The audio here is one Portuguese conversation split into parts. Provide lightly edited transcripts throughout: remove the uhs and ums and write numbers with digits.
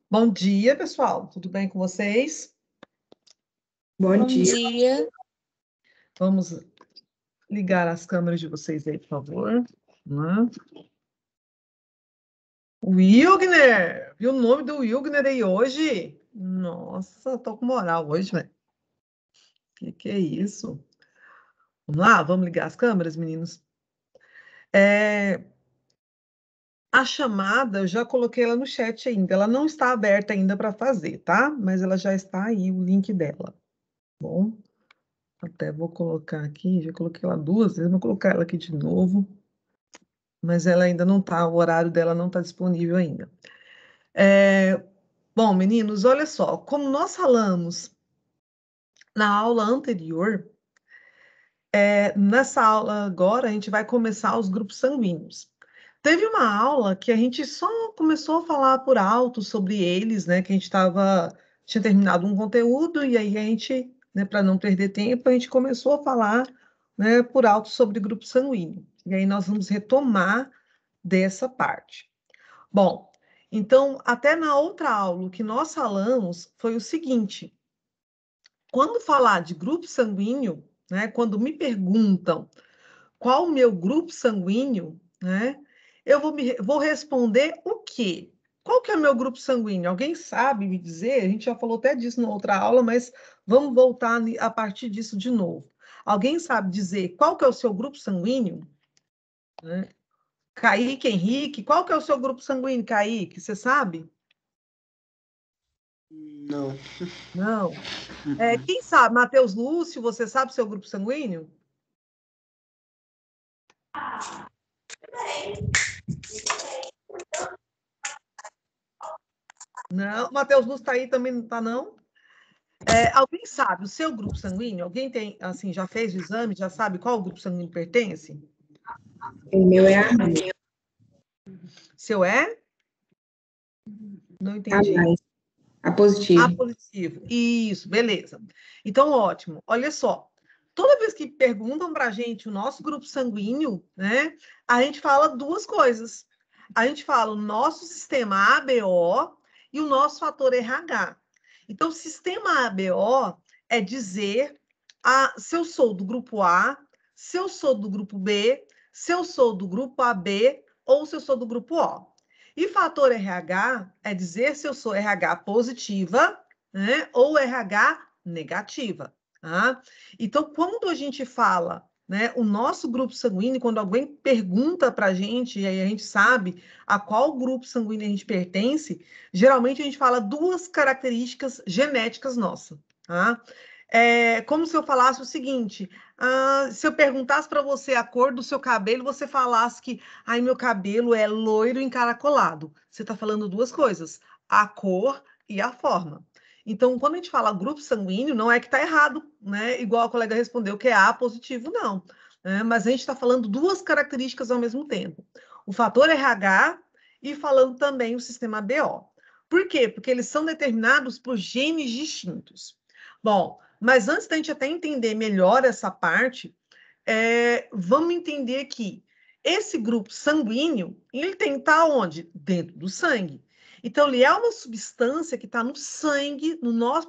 Bom dia, pessoal. Tudo bem com vocês? Bom dia. dia. Vamos ligar as câmeras de vocês aí, por favor. Wilgner! Viu o nome do Wilgner aí hoje? Nossa, tô com moral hoje, velho. Que é isso? Vamos lá, vamos ligar as câmeras, meninos? A chamada, eu já coloquei ela no chat ainda. Ela não está aberta ainda para fazer, tá? Mas ela já está aí, o link dela. Bom, até vou colocar aqui, já coloquei ela 2 vezes, vou colocar ela aqui de novo. Mas ela ainda não está, o horário dela não está disponível ainda. Bom, meninos, olha só, como nós falamos na aula anterior, nessa aula agora a gente vai começar os grupos sanguíneos. Teve uma aula que a gente só começou a falar por alto sobre eles, né? Que a gente tinha terminado um conteúdo e aí a gente, né, para não perder tempo, a gente começou a falar, né, por alto sobre grupo sanguíneo. E aí nós vamos retomar dessa parte. Bom, então, até na outra aula, o que nós falamos foi o seguinte: quando falar de grupo sanguíneo, né, quando me perguntam qual o meu grupo sanguíneo, né, eu vou responder o quê? Qual que é o meu grupo sanguíneo? Alguém sabe me dizer? A gente já falou até disso na outra aula, mas vamos voltar a partir disso de novo. Alguém sabe dizer qual que é o seu grupo sanguíneo? Né? Kaique, Henrique, qual que é o seu grupo sanguíneo, Kaique? Você sabe? Não. Não. Quem sabe? Matheus Lúcio, você sabe o seu grupo sanguíneo? Não. Matheus Lúcio está aí também, não está, não? Alguém sabe o seu grupo sanguíneo? Alguém tem, assim, já fez o exame, já sabe qual grupo sanguíneo pertence? O meu é A. Seu é? Não entendi. A positivo. A positivo. Isso, beleza. Então, ótimo. Olha só. Toda vez que perguntam para a gente o nosso grupo sanguíneo, né, a gente fala duas coisas. A gente fala o nosso sistema ABO e o nosso fator RH. Então, o sistema ABO é dizer se eu sou do grupo A, se eu sou do grupo B, se eu sou do grupo AB ou se eu sou do grupo O. E fator RH é dizer se eu sou RH positiva, né, ou RH negativa. Tá? Então, quando a gente fala, né, o nosso grupo sanguíneo, quando alguém pergunta para a gente, e aí a gente sabe a qual grupo sanguíneo a gente pertence, geralmente a gente fala duas características genéticas nossas. Tá? É como se eu falasse o seguinte: se eu perguntasse para você a cor do seu cabelo, você falasse que ai, meu cabelo é loiro encaracolado. Você está falando duas coisas: a cor e a forma. Então, quando a gente fala grupo sanguíneo, não é que está errado, né? Igual a colega respondeu que é A positivo, não. Mas a gente está falando duas características ao mesmo tempo: o fator RH e falando também o sistema BO. Por quê? Porque eles são determinados por genes distintos. Bom, mas antes da gente até entender melhor essa parte, vamos entender que esse grupo sanguíneo, ele tem que estar onde? Dentro do sangue. Então, ele é uma substância que está no sangue,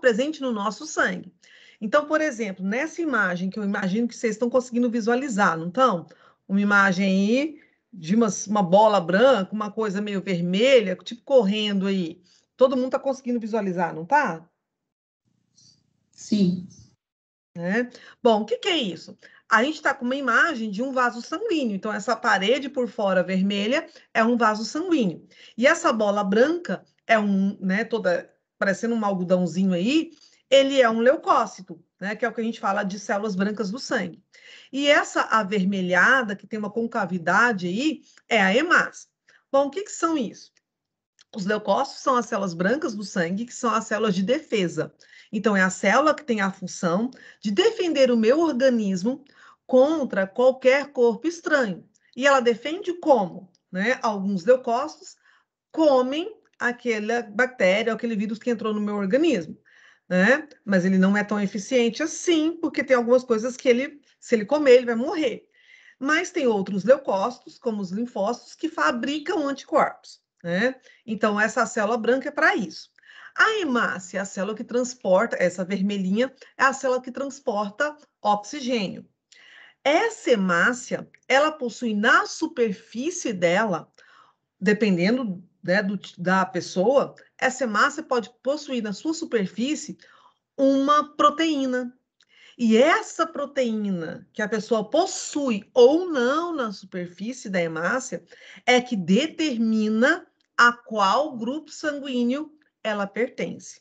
presente no nosso sangue. Então, por exemplo, nessa imagem, que eu imagino que vocês estão conseguindo visualizar, não estão? Uma imagem aí de uma bola branca, uma coisa meio vermelha, tipo correndo aí. Todo mundo está conseguindo visualizar, não está? Sim. Bom, o que é isso? A gente está com uma imagem de um vaso sanguíneo. Então, essa parede por fora vermelha é um vaso sanguíneo. E essa bola branca toda parecendo um algodãozinho aí, ele é um leucócito, né? Que é o que a gente fala de células brancas do sangue. E essa avermelhada, que tem uma concavidade aí, é a hemácia. Bom, o que são isso? Os leucócitos são as células brancas do sangue, que são as células de defesa. Então, é a célula que tem a função de defender o meu organismo contra qualquer corpo estranho. E ela defende como? Alguns leucócitos comem aquela bactéria, aquele vírus que entrou no meu organismo. Mas ele não é tão eficiente assim, porque tem algumas coisas que se ele comer, ele vai morrer. Mas tem outros leucócitos, como os linfócitos, que fabricam anticorpos. né? Então, essa célula branca é para isso. A hemácia é a célula que transporta, essa vermelhinha, é a célula que transporta oxigênio. Essa hemácia, ela possui na superfície dela, dependendo, né, da pessoa, essa hemácia pode possuir na sua superfície uma proteína. E essa proteína que a pessoa possui ou não na superfície da hemácia é que determina a qual grupo sanguíneo ela pertence.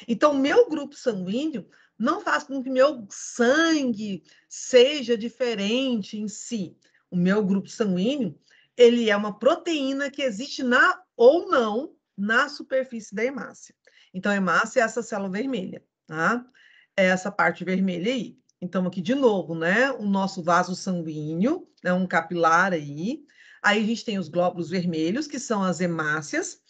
Então, meu grupo sanguíneo não faz com que meu sangue seja diferente em si. O meu grupo sanguíneo, ele é uma proteína que existe na ou não na superfície da hemácia. Então, a hemácia é essa célula vermelha, tá? É essa parte vermelha aí. Então, aqui de novo, né? O nosso vaso sanguíneo, né? Um capilar aí. Aí a gente tem os glóbulos vermelhos, que são as hemácias,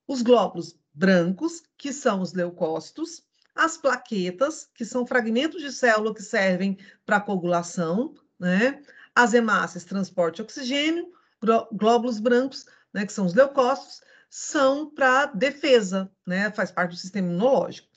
os glóbulos brancos, que são os leucócitos, as plaquetas, que são fragmentos de célula que servem para coagulação, né? As hemácias, transporte de oxigênio, glóbulos brancos, né? Que são os leucócitos, são para defesa, né? Faz parte do sistema imunológico.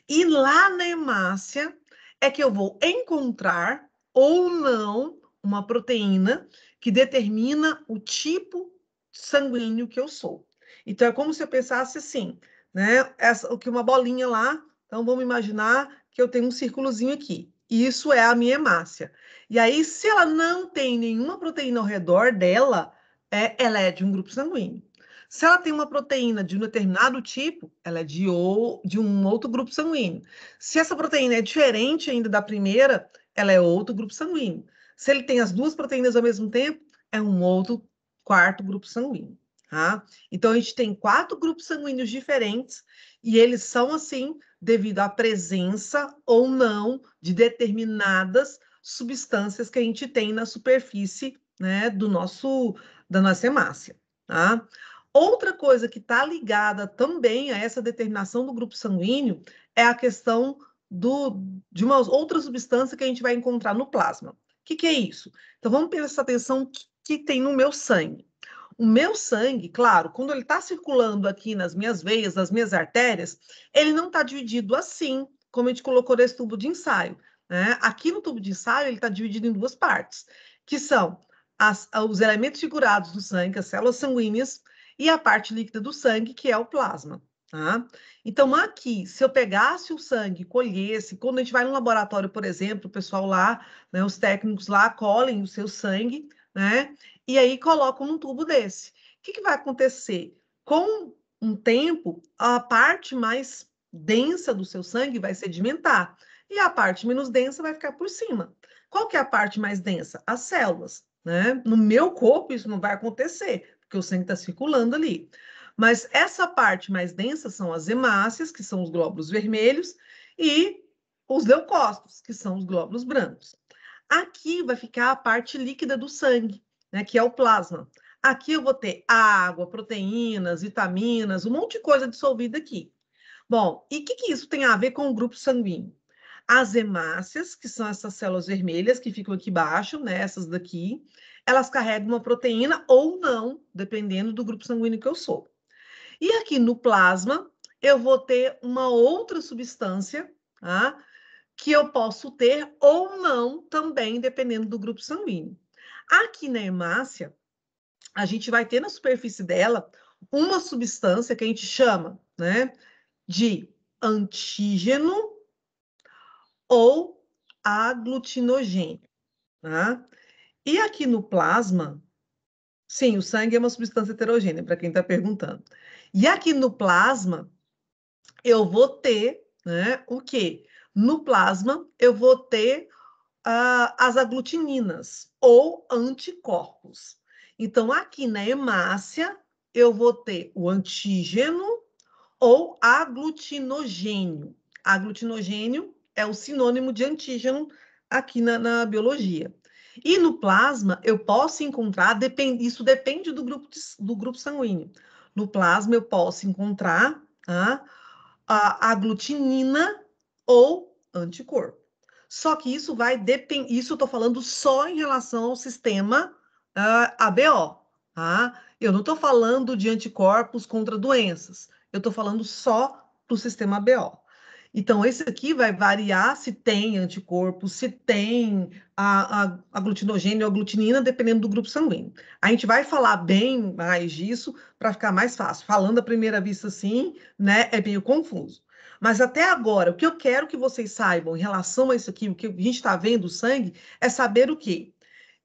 E lá na hemácia é que eu vou encontrar ou não uma proteína que determina o tipo sanguíneo que eu sou. Então, é como se eu pensasse assim, né? O que uma bolinha lá, então vamos imaginar que eu tenho um círculozinho aqui. Isso é a minha hemácia. E aí, se ela não tem nenhuma proteína ao redor dela, ela é de um grupo sanguíneo. Se ela tem uma proteína de um determinado tipo, ela é de um outro grupo sanguíneo. Se essa proteína é diferente ainda da primeira, ela é outro grupo sanguíneo. Se ele tem as duas proteínas ao mesmo tempo, é um outro quarto grupo sanguíneo. Tá? Então, a gente tem 4 grupos sanguíneos diferentes e eles são assim devido à presença ou não de determinadas substâncias que a gente tem na superfície, né, da nossa hemácia. Tá? Outra coisa que está ligada também a essa determinação do grupo sanguíneo é a questão de uma outra substância que a gente vai encontrar no plasma. O que é isso? Então, vamos prestar atenção que tem no meu sangue. O meu sangue, claro, quando ele está circulando aqui nas minhas veias, nas minhas artérias, ele não está dividido assim, como a gente colocou nesse tubo de ensaio. Né? Aqui no tubo de ensaio, ele está dividido em 2 partes, que são os elementos figurados do sangue, as células sanguíneas, e a parte líquida do sangue, que é o plasma. Tá? Então, aqui, se eu pegasse o sangue, colhesse, quando a gente vai no laboratório, por exemplo, o pessoal lá, né, os técnicos lá colhem o seu sangue, né? E aí colocam num tubo desse. O que vai acontecer? Com um tempo, a parte mais densa do seu sangue vai sedimentar e a parte menos densa vai ficar por cima. Qual que é a parte mais densa? As células, né? No meu corpo isso não vai acontecer, porque o sangue está circulando ali. Mas essa parte mais densa são as hemácias, que são os glóbulos vermelhos, e os leucócitos, que são os glóbulos brancos. Aqui vai ficar a parte líquida do sangue, né, que é o plasma. Aqui eu vou ter água, proteínas, vitaminas, um monte de coisa dissolvida aqui. Bom, e o que isso tem a ver com o grupo sanguíneo? As hemácias, que são essas células vermelhas que ficam aqui embaixo, né, essas daqui, elas carregam uma proteína ou não, dependendo do grupo sanguíneo que eu sou. E aqui no plasma, eu vou ter uma outra substância, tá? Que eu posso ter ou não também, dependendo do grupo sanguíneo. Aqui na hemácia, a gente vai ter na superfície dela uma substância que a gente chama, né, de antígeno ou aglutinogênio, tá? E aqui no plasma, sim, o sangue é uma substância heterogênea, para quem está perguntando. E aqui no plasma, eu vou ter, né, o quê? No plasma, eu vou ter as aglutininas ou anticorpos. Então, aqui na hemácia, eu vou ter o antígeno ou aglutinogênio. Aglutinogênio é o sinônimo de antígeno aqui na biologia. E no plasma, eu posso encontrar, isso depende do grupo sanguíneo. No plasma, eu posso encontrar a aglutinina ou anticorpo. Só que isso vai depender, isso eu estou falando só em relação ao sistema ABO. tá? Eu não estou falando de anticorpos contra doenças, eu estou falando só do sistema BO. Então, esse aqui vai variar se tem anticorpos, se tem a glutinogênio ou a glutinina, dependendo do grupo sanguíneo. A gente vai falar bem mais disso para ficar mais fácil. Falando à primeira vista, assim, né, é meio confuso. Mas até agora, o que eu quero que vocês saibam em relação a isso aqui, o que a gente está vendo, o sangue, é saber o quê?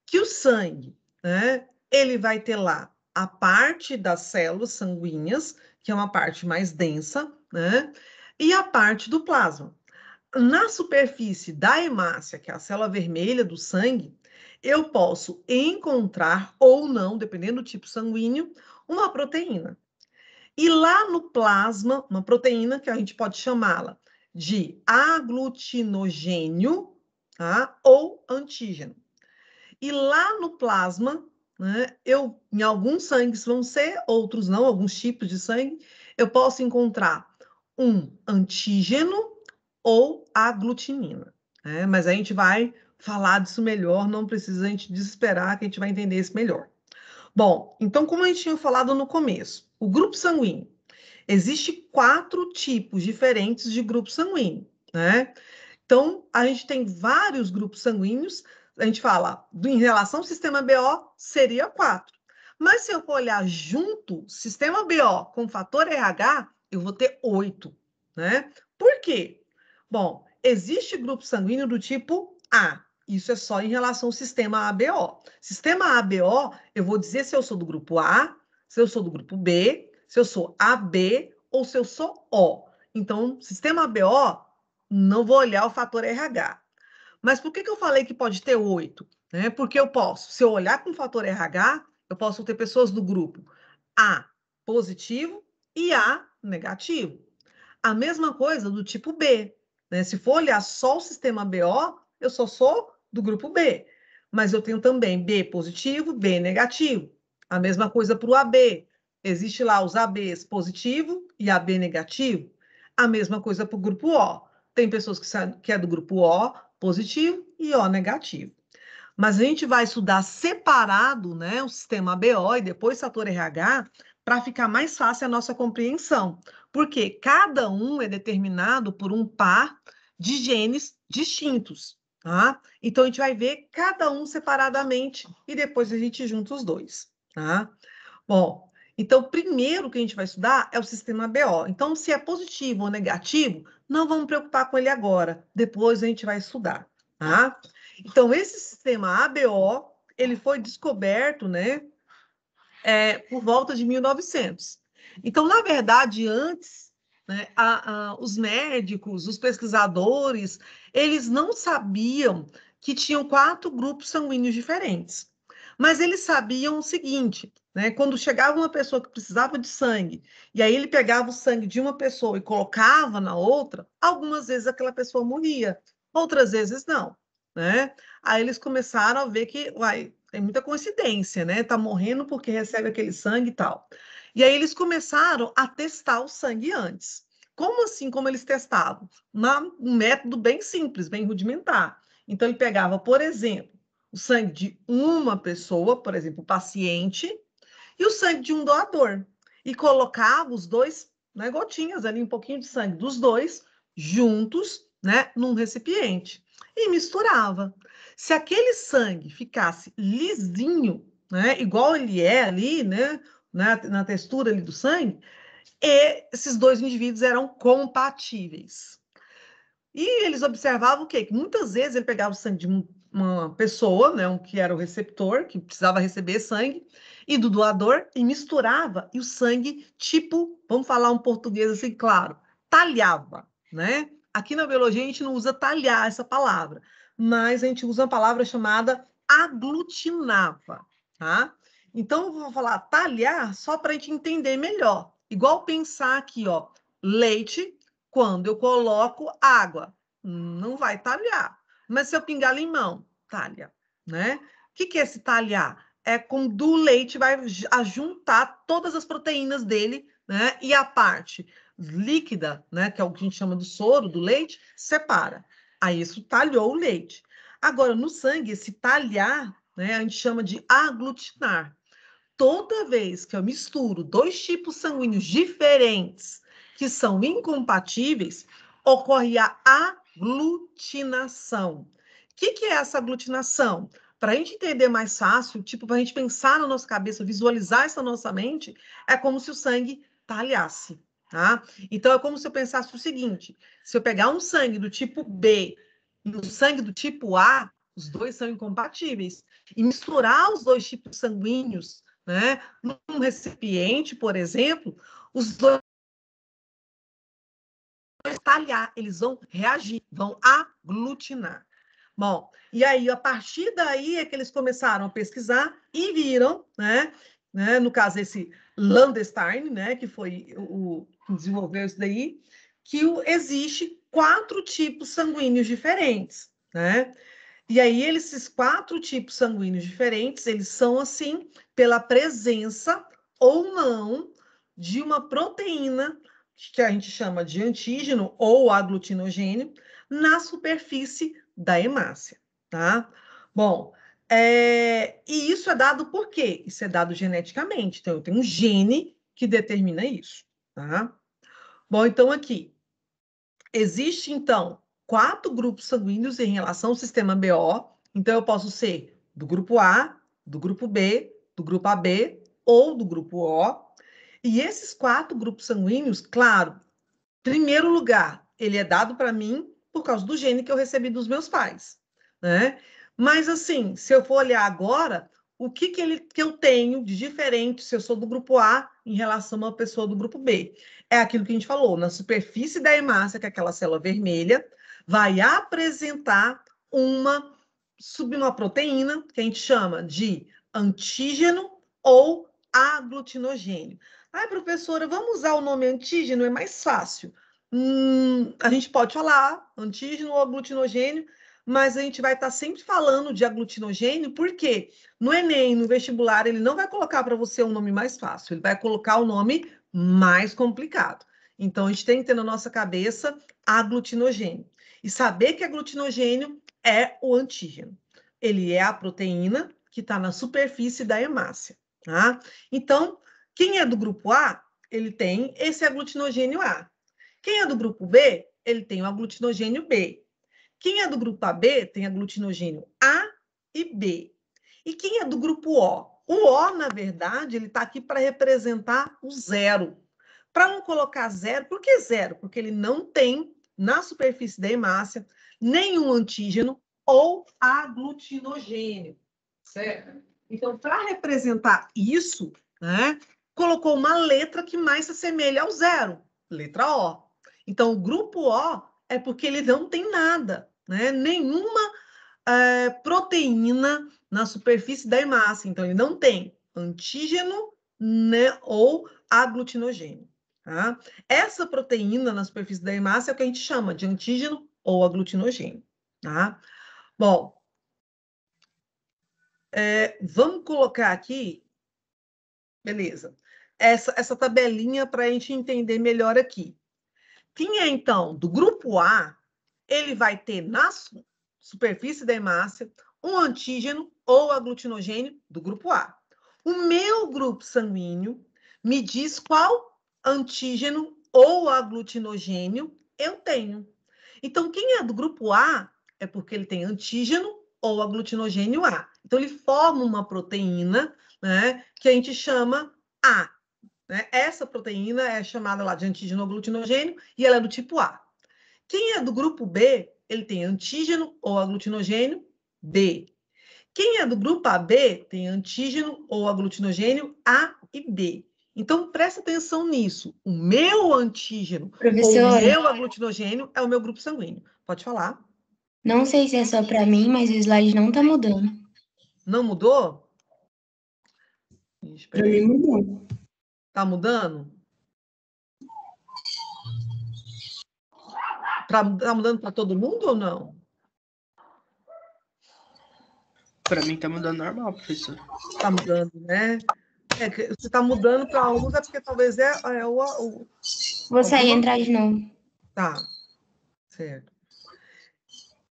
Que o sangue, né, ele vai ter lá a parte das células sanguíneas, que é uma parte mais densa, né, e a parte do plasma. Na superfície da hemácia, que é a célula vermelha do sangue, eu posso encontrar ou não, dependendo do tipo sanguíneo, uma proteína. E lá no plasma, uma proteína que a gente pode chamá-la de aglutinogênio, tá? Ou antígeno. E lá no plasma, né, em alguns sangues vão ser, outros não, alguns tipos de sangue, eu posso encontrar um antígeno ou aglutinina. Né? Mas a gente vai falar disso melhor, não precisa a gente desesperar que a gente vai entender isso melhor. Bom, então, como a gente tinha falado no começo, o grupo sanguíneo. Existe 4 tipos diferentes de grupo sanguíneo, né? Então, a gente tem vários grupos sanguíneos. A gente fala, em relação ao sistema BO, seria 4. Mas se eu for olhar junto, sistema BO com fator RH, eu vou ter 8, né? Por quê? Bom, existe grupo sanguíneo do tipo A. Isso é só em relação ao sistema ABO. Sistema ABO, eu vou dizer se eu sou do grupo A, se eu sou do grupo B, se eu sou AB ou se eu sou O. Então, sistema ABO, não vou olhar o fator RH. Mas por que eu falei que pode ter 8? Né? Porque eu posso, se eu olhar com o fator RH, eu posso ter pessoas do grupo A positivo e A negativo. A mesma coisa do tipo B. Né? Se for olhar só o sistema BO, eu só sou do grupo B. Mas eu tenho também B positivo, B negativo. A mesma coisa para o AB. Existe lá os ABs positivo e AB negativo. A mesma coisa para o grupo O. Tem pessoas que é do grupo O positivo e O negativo. Mas a gente vai estudar separado, né, o sistema ABO e depois o fator RH para ficar mais fácil a nossa compreensão. Porque cada um é determinado por um par de genes distintos, tá? Então a gente vai ver cada um separadamente e depois a gente junta os dois, tá? Bom, então primeiro que a gente vai estudar é o sistema BO. Então, se é positivo ou negativo, não vamos preocupar com ele agora. Depois a gente vai estudar, tá? Então, esse sistema ABO, ele foi descoberto, né, por volta de 1900. Então, na verdade, antes, né, os médicos, os pesquisadores, eles não sabiam que tinham 4 grupos sanguíneos diferentes. Mas eles sabiam o seguinte, né, quando chegava uma pessoa que precisava de sangue, e aí ele pegava o sangue de uma pessoa e colocava na outra, algumas vezes aquela pessoa morria, outras vezes não, né? Aí eles começaram a ver que, uai, tem muita coincidência, né? Tá morrendo porque recebe aquele sangue e tal. E aí eles começaram a testar o sangue antes. Como assim? Como eles testavam? Um método bem simples, bem rudimentar. Então ele pegava, por exemplo, o sangue de uma pessoa, por exemplo, o paciente, e o sangue de um doador. E colocava os dois, né, gotinhas ali, um pouquinho de sangue dos dois, juntos, né, num recipiente. E misturava. Se aquele sangue ficasse lisinho, né, igual ele é ali, né, na textura ali do sangue, esses dois indivíduos eram compatíveis. E eles observavam o quê? Que muitas vezes ele pegava o sangue de uma pessoa, né, que era o receptor, que precisava receber sangue, e do doador, e misturava, e o sangue, tipo, vamos falar um português assim, claro, talhava, né? Aqui na biologia a gente não usa talhar essa palavra, mas a gente usa uma palavra chamada aglutinava, tá? Então, eu vou falar talhar só para a gente entender melhor. Igual pensar aqui, ó, leite, quando eu coloco água, não vai talhar. Mas se eu pingar limão, talha, né? O que é esse talhar? É quando o leite vai juntar todas as proteínas dele, né? E a parte líquida, né? Que é o que a gente chama do soro do leite, separa. Aí isso talhou o leite. Agora, no sangue, esse talhar, né? A gente chama de aglutinar. toda vez que eu misturo dois tipos sanguíneos diferentes que são incompatíveis, ocorre a aglutinação. O que é essa aglutinação? Para a gente entender mais fácil, tipo, para a gente pensar na nossa cabeça, visualizar essa nossa mente, é como se o sangue talhasse, tá? Então, é como se eu pensasse o seguinte, se eu pegar um sangue do tipo B e um sangue do tipo A, os dois são incompatíveis. E misturar os dois tipos sanguíneos, né, num recipiente, por exemplo, os dois talhar, eles vão reagir, vão aglutinar. Bom, e aí, a partir daí é que eles começaram a pesquisar e viram, né, no caso esse Landestein, né, que foi o que desenvolveu isso daí, que existe 4 tipos sanguíneos diferentes, né? E aí, esses 4 tipos sanguíneos diferentes, eles são assim, pela presença ou não de uma proteína que a gente chama de antígeno ou aglutinogênio na superfície da hemácia, tá? Bom, e isso é dado por quê? Isso é dado geneticamente. Então, eu tenho um gene que determina isso, tá? Bom, então aqui, existe, então, 4 grupos sanguíneos em relação ao sistema BO. Então, eu posso ser do grupo A, do grupo B, do grupo AB ou do grupo O. E esses 4 grupos sanguíneos, claro, primeiro lugar, ele é dado para mim por causa do gene que eu recebi dos meus pais, né? Mas, assim, se eu for olhar agora, o que eu tenho de diferente se eu sou do grupo A em relação a uma pessoa do grupo B? É aquilo que a gente falou, na superfície da hemácia, que é aquela célula vermelha, vai apresentar uma proteína que a gente chama de antígeno ou aglutinogênio. Ai, professora, vamos usar o nome antígeno, é mais fácil. A gente pode falar antígeno ou aglutinogênio, mas a gente vai estar sempre falando de aglutinogênio, porque no Enem, no vestibular, ele não vai colocar para você um nome mais fácil, ele vai colocar o nome mais complicado. Então, a gente tem que ter na nossa cabeça aglutinogênio. E saber que aglutinogênio é o antígeno. Ele é a proteína que está na superfície da hemácia, tá? Então, quem é do grupo A, ele tem esse aglutinogênio A. Quem é do grupo B, ele tem o aglutinogênio B. Quem é do grupo AB tem aglutinogênio A e B. E quem é do grupo O? O O, na verdade, ele está aqui para representar o zero. Para não colocar zero, por que zero? Porque ele não tem, na superfície da hemácia, nenhum antígeno ou aglutinogênio, certo? Então, para representar isso, né, colocou uma letra que mais se assemelha ao zero, letra O. Então, o grupo O é porque ele não tem nada, né? Nenhuma proteína na superfície da hemácia. Então, ele não tem antígeno, né, ou aglutinogênio. Tá? Essa proteína na superfície da hemácia é o que a gente chama de antígeno ou aglutinogênio. Tá? Bom, vamos colocar aqui, beleza, essa tabelinha para a gente entender melhor aqui. Quem é, então, do grupo A, ele vai ter na superfície da hemácia um antígeno ou aglutinogênio do grupo A. O meu grupo sanguíneo me diz qual antígeno ou aglutinogênio eu tenho. Então, quem é do grupo A é porque ele tem antígeno ou aglutinogênio A. Então, ele forma uma proteína, né, que a gente chama A. Né? Essa proteína é chamada lá de antígeno ou aglutinogênio e ela é do tipo A. Quem é do grupo B, ele tem antígeno ou aglutinogênio B. Quem é do grupo AB tem antígeno ou aglutinogênio A e B. Então, presta atenção nisso. O meu antígeno ou o Professora, meu aglutinogênio é o meu grupo sanguíneo. Pode falar. não sei se é só para mim, mas o slide não tá mudando. Não mudou? Para mim mudou. Tá mudando? Tá mudando para todo mundo ou não? Para mim tá mudando normal, professor. Tá mudando, né? Se tá mudando para alguns é porque talvez o Vou sair e entrar de novo. Tá, certo.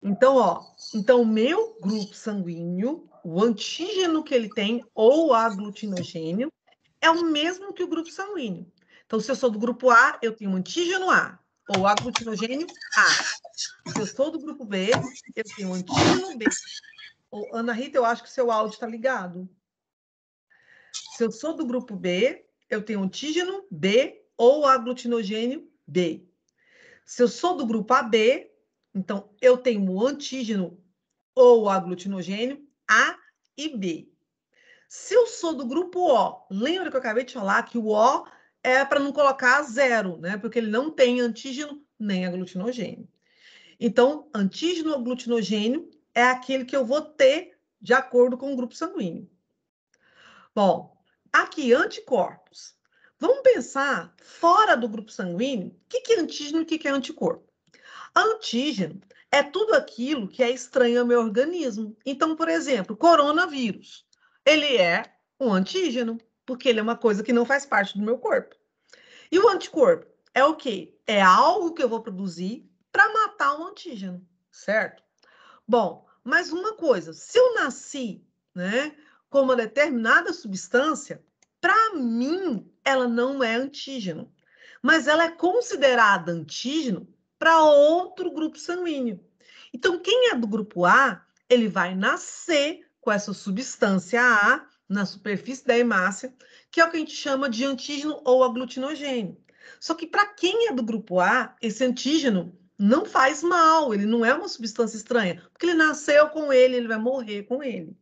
Então, o meu grupo sanguíneo, o antígeno que ele tem, ou aglutinogênio, é o mesmo que o grupo sanguíneo. Então, se eu sou do grupo A, eu tenho um antígeno A, ou aglutinogênio A. Se eu sou do grupo B, eu tenho um antígeno B. Ou, Ana Rita, eu acho que o seu áudio está ligado. Se eu sou do grupo B, eu tenho antígeno B ou aglutinogênio B. Se eu sou do grupo AB, então eu tenho o antígeno ou aglutinogênio A e B. Se eu sou do grupo O, lembra que eu acabei de falar que o O é para não colocar zero, né? Porque ele não tem antígeno nem aglutinogênio. Então, antígeno aglutinogênio é aquele que eu vou ter de acordo com o grupo sanguíneo. Bom, aqui, anticorpos. Vamos pensar fora do grupo sanguíneo, o que é antígeno e o que é anticorpo? Antígeno é tudo aquilo que é estranho ao meu organismo. Então, por exemplo, coronavírus. Ele é um antígeno, porque ele é uma coisa que não faz parte do meu corpo. E o anticorpo é o quê? É algo que eu vou produzir para matar um antígeno, certo? Bom, mas uma coisa, se eu nasci, né, com uma determinada substância, para mim ela não é antígeno, mas ela é considerada antígeno para outro grupo sanguíneo. Então, quem é do grupo A, ele vai nascer com essa substância A na superfície da hemácia, que é o que a gente chama de antígeno ou aglutinogênio. Só que para quem é do grupo A, esse antígeno não faz mal, ele não é uma substância estranha, porque ele nasceu com ele vai morrer com ele.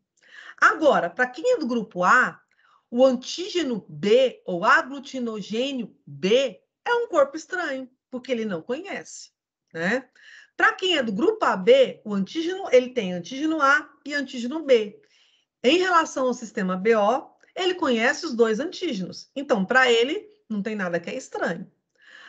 Agora, para quem é do grupo A, o antígeno B ou aglutinogênio B é um corpo estranho, porque ele não conhece, né? Para quem é do grupo AB, o antígeno, ele tem antígeno A e antígeno B. Em relação ao sistema BO, ele conhece os dois antígenos. Então, para ele, não tem nada que é estranho.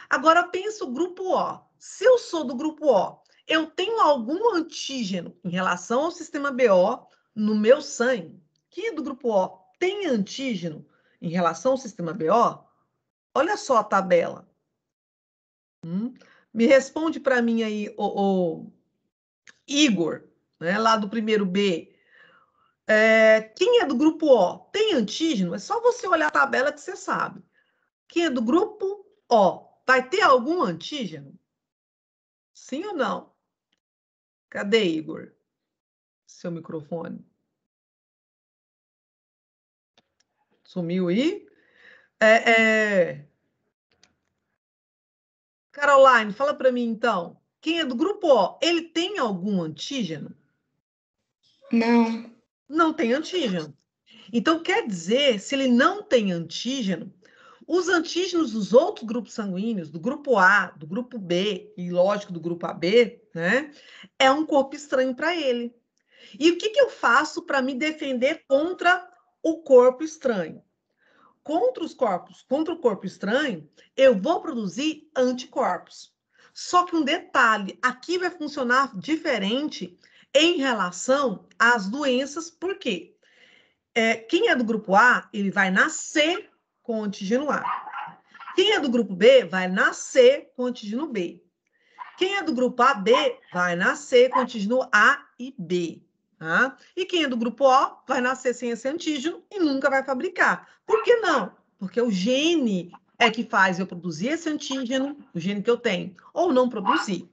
Agora, pensa o grupo O. Se eu sou do grupo O, eu tenho algum antígeno em relação ao sistema BO no meu sangue? Quem é do grupo O tem antígeno em relação ao sistema BO? Olha só a tabela. Me responde para mim aí, o Igor, né, lá do primeiro B. Quem é do grupo O tem antígeno? É só você olhar a tabela que você sabe. Quem é do grupo O vai ter algum antígeno? Sim ou não? Cadê, Igor? Seu microfone. Sumiu aí? Caroline, fala para mim então. Quem é do grupo O, ele tem algum antígeno? Não. Não tem antígeno. Então, quer dizer, se ele não tem antígeno, os antígenos dos outros grupos sanguíneos, do grupo A, do grupo B e, lógico, do grupo AB, né? É um corpo estranho para ele. E o que eu faço para me defender contra o corpo estranho? Contra o corpo estranho, eu vou produzir anticorpos. Só que um detalhe, aqui vai funcionar diferente em relação às doenças, por quê? Quem é do grupo A, ele vai nascer com antígeno A. Quem é do grupo B, vai nascer com antígeno B. Quem é do grupo AB, vai nascer com antígeno A e B. Tá? E quem é do grupo O, vai nascer sem esse antígeno e nunca vai fabricar. Por que não? Porque o gene é que faz eu produzir esse antígeno, o gene que eu tenho, ou não produzir.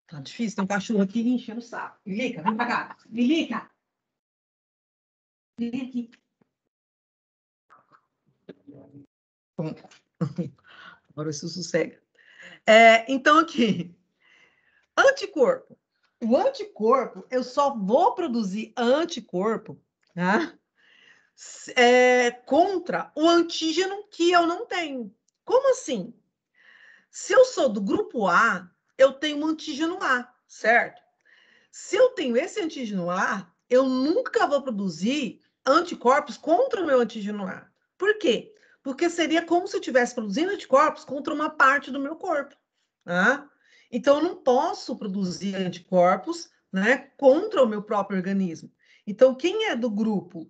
Tá difícil, tem um cachorro aqui enchendo o saco. Milica, vem pra cá. Milica! Vem aqui. Bom, agora se sossega. Então, aqui, anticorpo. O anticorpo, eu só vou produzir anticorpo, tá? Contra o antígeno que eu não tenho. Como assim? Se eu sou do grupo A, eu tenho um antígeno A, certo? Se eu tenho esse antígeno A, eu nunca vou produzir anticorpos contra o meu antígeno A. Por quê? Porque seria como se eu estivesse produzindo anticorpos contra uma parte do meu corpo. Tá? Então, eu não posso produzir anticorpos, né, contra o meu próprio organismo. Então, quem é do grupo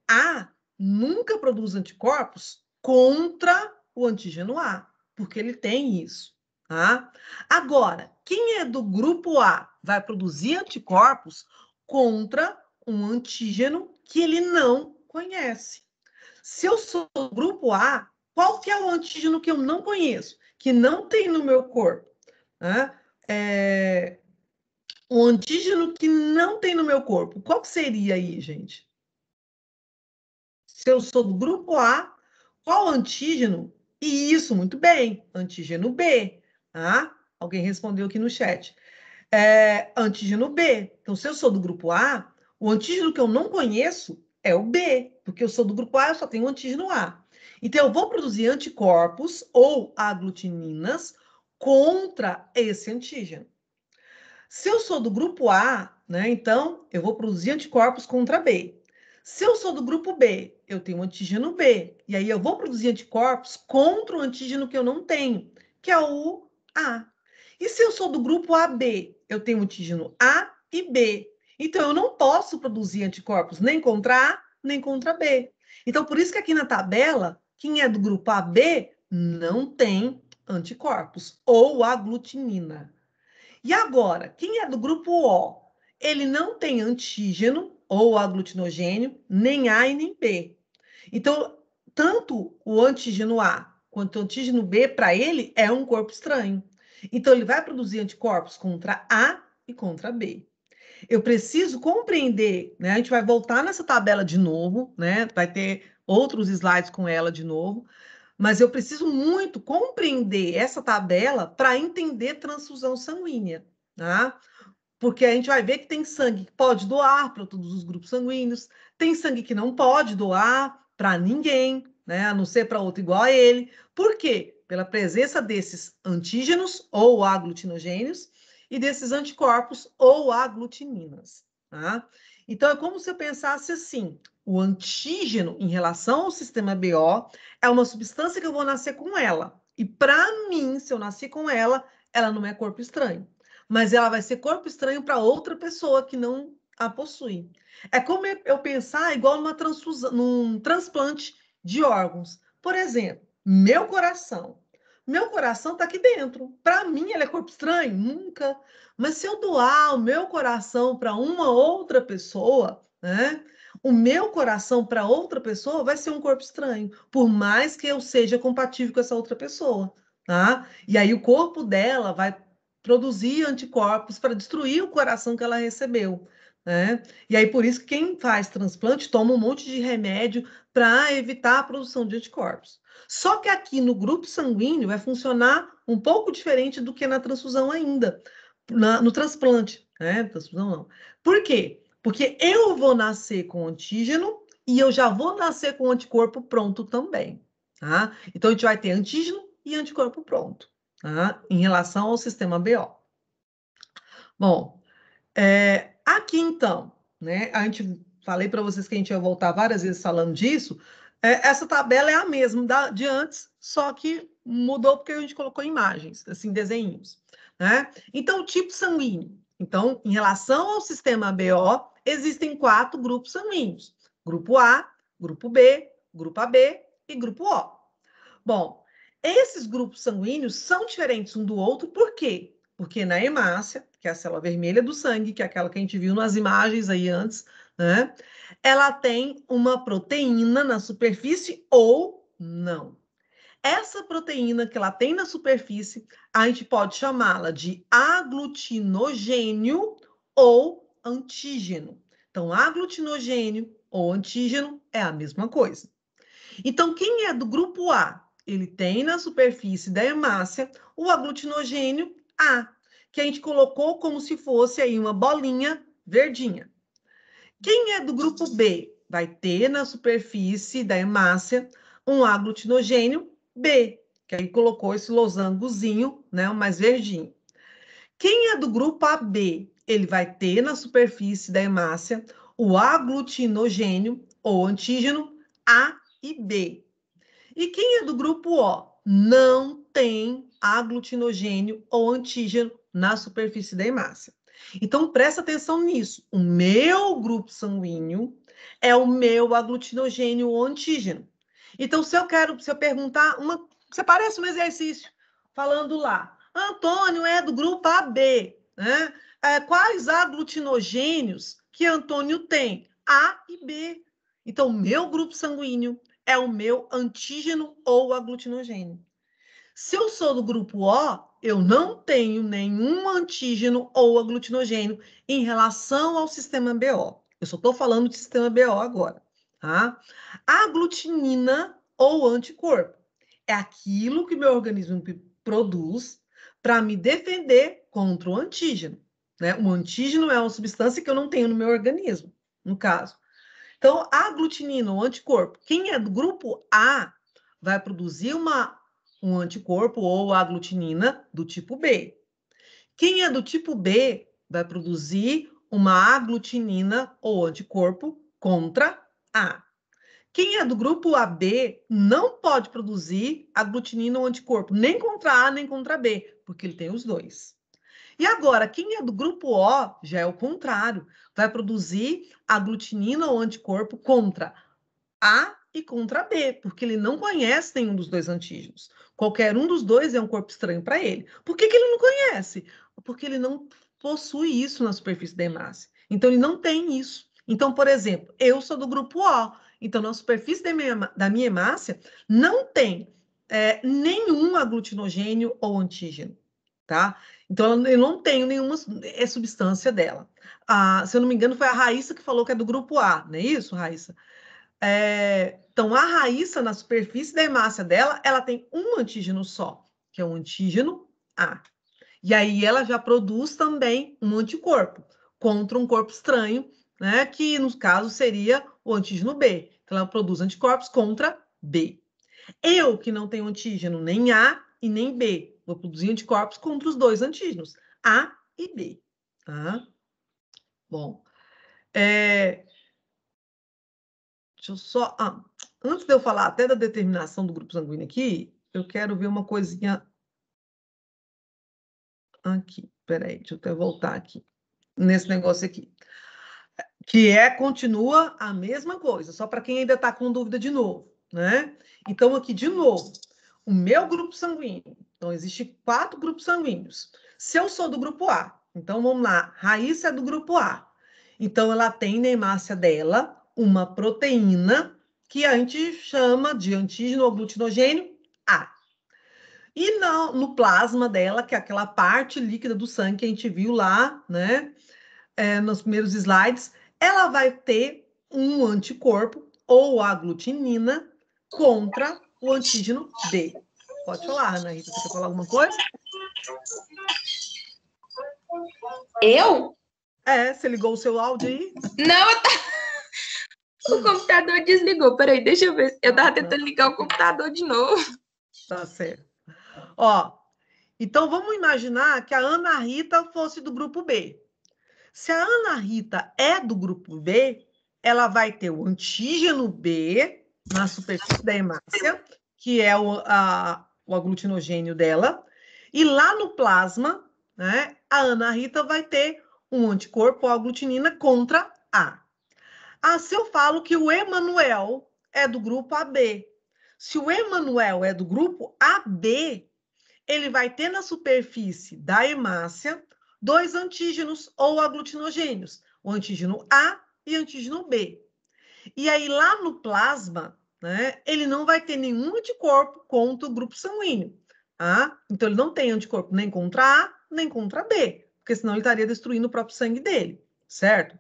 A nunca produz anticorpos contra o antígeno A, porque ele tem isso. Tá? Agora, quem é do grupo A vai produzir anticorpos contra um antígeno que ele não conhece. Se eu sou do grupo A, qual que é o antígeno que eu não conheço, que não tem no meu corpo? O antígeno que não tem no meu corpo, qual que seria aí, gente? Se eu sou do grupo A, qual antígeno? E isso, muito bem, antígeno B. Alguém respondeu aqui no chat. Antígeno B. Então, se eu sou do grupo A, o antígeno que eu não conheço é o B, porque eu sou do grupo A, eu só tenho o antígeno A. Então, eu vou produzir anticorpos ou aglutininas contra esse antígeno. Se eu sou do grupo A, né, então eu vou produzir anticorpos contra B. Se eu sou do grupo B, eu tenho o antígeno B, e aí eu vou produzir anticorpos contra o antígeno que eu não tenho, que é o A. E se eu sou do grupo AB, eu tenho o antígeno A e B. Então, eu não posso produzir anticorpos nem contra A, nem contra B. Então, por isso que aqui na tabela, quem é do grupo AB não tem anticorpos, ou aglutinina. E agora, quem é do grupo O? Ele não tem antígeno, ou aglutinogênio, nem A e nem B. Então, tanto o antígeno A quanto o antígeno B, para ele, é um corpo estranho. Então, ele vai produzir anticorpos contra A e contra B. Eu preciso compreender, né? A gente vai voltar nessa tabela de novo, né? Vai ter outros slides com ela de novo, mas eu preciso muito compreender essa tabela para entender transfusão sanguínea, tá? Porque a gente vai ver que tem sangue que pode doar para todos os grupos sanguíneos, tem sangue que não pode doar para ninguém, né? A não ser para outro igual a ele. Por quê? Pela presença desses antígenos ou aglutinogênios e desses anticorpos ou aglutininas, tá? Então, é como se eu pensasse assim: o antígeno em relação ao sistema BO é uma substância que eu vou nascer com ela. E para mim, se eu nasci com ela, ela não é corpo estranho, mas ela vai ser corpo estranho para outra pessoa que não a possui. É como eu pensar igual numa transfusão, num transplante de órgãos. Por exemplo, meu coração. Meu coração está aqui dentro. Para mim, ele é corpo estranho? Nunca. Mas se eu doar o meu coração para uma outra pessoa, né? O meu coração para outra pessoa vai ser um corpo estranho, por mais que eu seja compatível com essa outra pessoa, tá? E aí o corpo dela vai produzir anticorpos para destruir o coração que ela recebeu, né? E aí por isso que quem faz transplante toma um monte de remédio para evitar a produção de anticorpos. Só que aqui no grupo sanguíneo vai funcionar um pouco diferente do que na transfusão ainda, no transplante, né? Transfusão não. Por quê? Porque eu vou nascer com antígeno e eu já vou nascer com anticorpo pronto também, tá? Então a gente vai ter antígeno e anticorpo pronto, tá? Em relação ao sistema BO. Bom, aqui então, né? Falei para vocês que a gente ia voltar várias vezes falando disso. Essa tabela é a mesma de antes, só que mudou porque a gente colocou imagens, assim, desenhos, né? Então, tipo sanguíneo. Então, em relação ao sistema BO, existem 4 grupos sanguíneos: grupo A, grupo B, grupo AB e grupo O. Bom, esses grupos sanguíneos são diferentes um do outro, por quê? Porque na hemácia, que é a célula vermelha do sangue, que é aquela que a gente viu nas imagens aí antes, né? Ela tem uma proteína na superfície ou não. Essa proteína que ela tem na superfície, a gente pode chamá-la de aglutinogênio ou antígeno. Então, aglutinogênio ou antígeno é a mesma coisa. Então, quem é do grupo A? Ele tem na superfície da hemácia o aglutinogênio A, que a gente colocou como se fosse aí uma bolinha verdinha. Quem é do grupo B? Vai ter na superfície da hemácia um aglutinogênio B, que aí colocou esse losangozinho, né, o mais verdinho. Quem é do grupo AB? Ele vai ter na superfície da hemácia o aglutinogênio ou antígeno A e B. E quem é do grupo O? Não tem aglutinogênio ou antígeno na superfície da hemácia. Então, presta atenção nisso. O meu grupo sanguíneo é o meu aglutinogênio ou antígeno. Então, se eu perguntar você parece um exercício falando lá, Antônio é do grupo AB, né? quais aglutinogênios que Antônio tem? A e B. Então, meu grupo sanguíneo é o meu antígeno ou aglutinogênio. Se eu sou do grupo O, eu não tenho nenhum antígeno ou aglutinogênio em relação ao sistema BO. Eu só estou falando de sistema BO agora, tá? A aglutinina ou anticorpo é aquilo que meu organismo produz para me defender contra o antígeno, né? O antígeno é uma substância que eu não tenho no meu organismo, no caso. Então, a aglutinina, o anticorpo, quem é do grupo A vai produzir um anticorpo ou aglutinina do tipo B. Quem é do tipo B vai produzir uma aglutinina ou anticorpo contra A. Quem é do grupo AB não pode produzir aglutinina ou anticorpo, nem contra A, nem contra B, porque ele tem os dois. E agora, quem é do grupo O já é o contrário, vai produzir aglutinina ou anticorpo contra A e contra B, porque ele não conhece nenhum dos dois antígenos. Qualquer um dos dois é um corpo estranho para ele. Por que ele não conhece? Porque ele não possui isso na superfície da hemácia. Então, ele não tem isso. Então, por exemplo, eu sou do grupo O. Então, na superfície da minha hemácia, não tem nenhum aglutinogênio ou antígeno, tá? Então, eu não tenho nenhuma substância dela. Se eu não me engano, foi a Raíssa que falou que é do grupo A, não é isso, Raíssa? Então, a Raíssa, na superfície da hemácia dela, ela tem um antígeno só, que é o antígeno A. E aí ela já produz também um anticorpo contra um corpo estranho, né? Que, no caso, seria o antígeno B. Então, ela produz anticorpos contra B. Eu, que não tenho antígeno nem A e nem B, vou produzir anticorpos contra os dois antígenos, A e B. Tá? Bom, deixa eu só... antes de eu falar até da determinação do grupo sanguíneo aqui, eu quero ver uma coisinha aqui. Peraí, deixa eu até voltar aqui. Nesse negócio aqui. Que continua a mesma coisa, só para quem ainda está com dúvida de novo, né? Então, aqui, de novo, o meu grupo sanguíneo. Então, existem 4 grupos sanguíneos. Se eu sou do grupo A, então vamos lá, Raíssa é do grupo A. Então, ela tem na hemácia dela uma proteína que a gente chama de antígeno aglutinogênio A. E no plasma dela, que é aquela parte líquida do sangue que a gente viu lá, né? Nos primeiros slides, ela vai ter um anticorpo ou aglutinina contra o antígeno B. Pode falar, Ana Rita, você quer falar alguma coisa? Eu? Você ligou o seu áudio aí? Não, o computador desligou. Peraí, deixa eu ver. Eu tava tentando ligar o computador de novo. Tá certo. Então vamos imaginar que a Ana Rita fosse do grupo B. Se a Ana Rita é do grupo B, ela vai ter o antígeno B na superfície da hemácia, que é o aglutinogênio dela, e lá no plasma, né, a Ana Rita vai ter um anticorpo, a aglutinina, contra A. Se eu falo que o Emanuel é do grupo AB, se o Emanuel é do grupo AB, ele vai ter na superfície da hemácia 2 antígenos ou aglutinogênios, o antígeno A e o antígeno B. E aí, lá no plasma, né, ele não vai ter nenhum anticorpo contra o grupo sanguíneo. Tá? Então, ele não tem anticorpo nem contra A, nem contra B, porque senão ele estaria destruindo o próprio sangue dele, certo?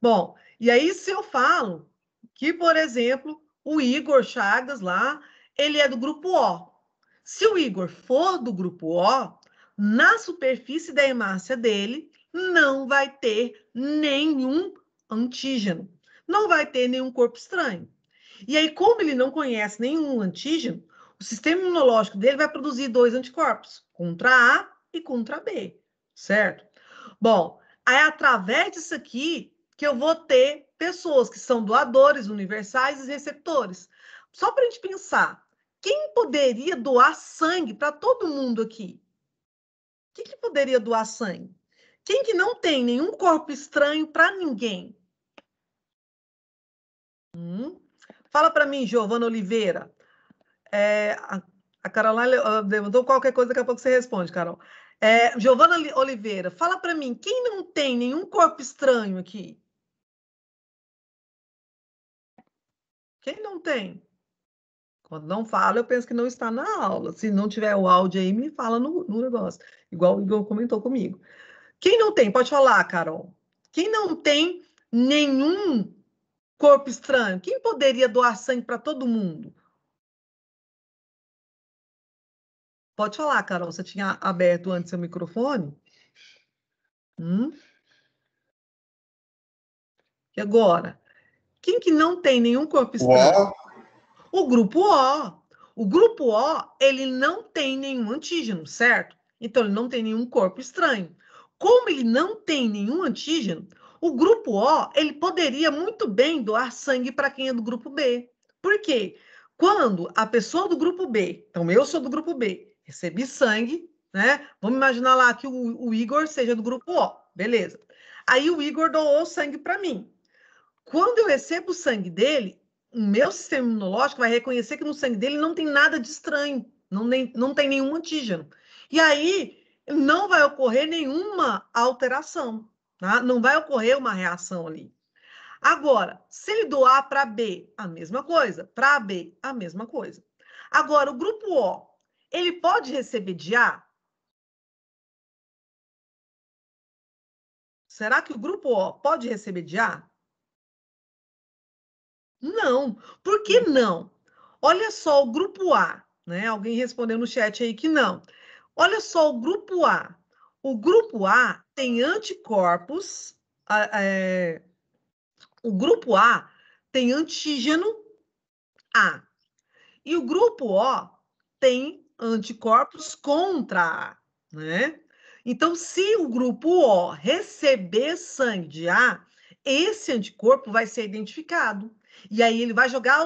Bom, e aí se eu falo que, por exemplo, o Igor Chagas lá, ele é do grupo O. Se o Igor for do grupo O, na superfície da hemácia dele não vai ter nenhum antígeno, não vai ter nenhum corpo estranho. E aí, como ele não conhece nenhum antígeno, o sistema imunológico dele vai produzir 2 anticorpos, contra A e contra B, certo? Bom, aí através disso aqui que eu vou ter pessoas que são doadores universais e receptores. Só para a gente pensar, quem poderia doar sangue para todo mundo aqui? Quem que poderia doar sangue? Quem que não tem nenhum corpo estranho para ninguém? Fala para mim, Giovana Oliveira. A Caroline levantou qualquer coisa, daqui a pouco você responde, Carol. Giovana Oliveira, fala para mim, quem não tem nenhum corpo estranho aqui? Quem não tem? Quando não fala, eu penso que não está na aula. Se não tiver o áudio aí, me fala no negócio. Igual o Igor comentou comigo. Quem não tem? Pode falar, Carol. Quem não tem nenhum corpo estranho? Quem poderia doar sangue para todo mundo? Pode falar, Carol. Você tinha aberto antes seu microfone? E agora? Quem que não tem nenhum corpo estranho? O grupo O. O grupo O, ele não tem nenhum antígeno, certo? Então, ele não tem nenhum corpo estranho. Como ele não tem nenhum antígeno, o grupo O, ele poderia muito bem doar sangue para quem é do grupo B. Por quê? Quando a pessoa do grupo B, então eu sou do grupo B, recebi sangue, né? Vamos imaginar lá que o Igor seja do grupo O, beleza. Aí o Igor doou sangue para mim. Quando eu recebo o sangue dele, o meu sistema imunológico vai reconhecer que no sangue dele não tem nada de estranho, não tem nenhum antígeno. E aí não vai ocorrer nenhuma alteração, tá? Não vai ocorrer uma reação ali. Agora, se ele doar para B, a mesma coisa. Para B, a mesma coisa. Agora, o grupo O, ele pode receber de A? Será que o grupo O pode receber de A? Não. Por que não? Olha só o grupo A, né? Alguém respondeu no chat aí que não. Olha só o grupo A. O grupo A tem anticorpos. O grupo A tem antígeno A. E o grupo O tem anticorpos contra A, né? Então, se o grupo O receber sangue de A, esse anticorpo vai ser identificado. E aí ele vai jogar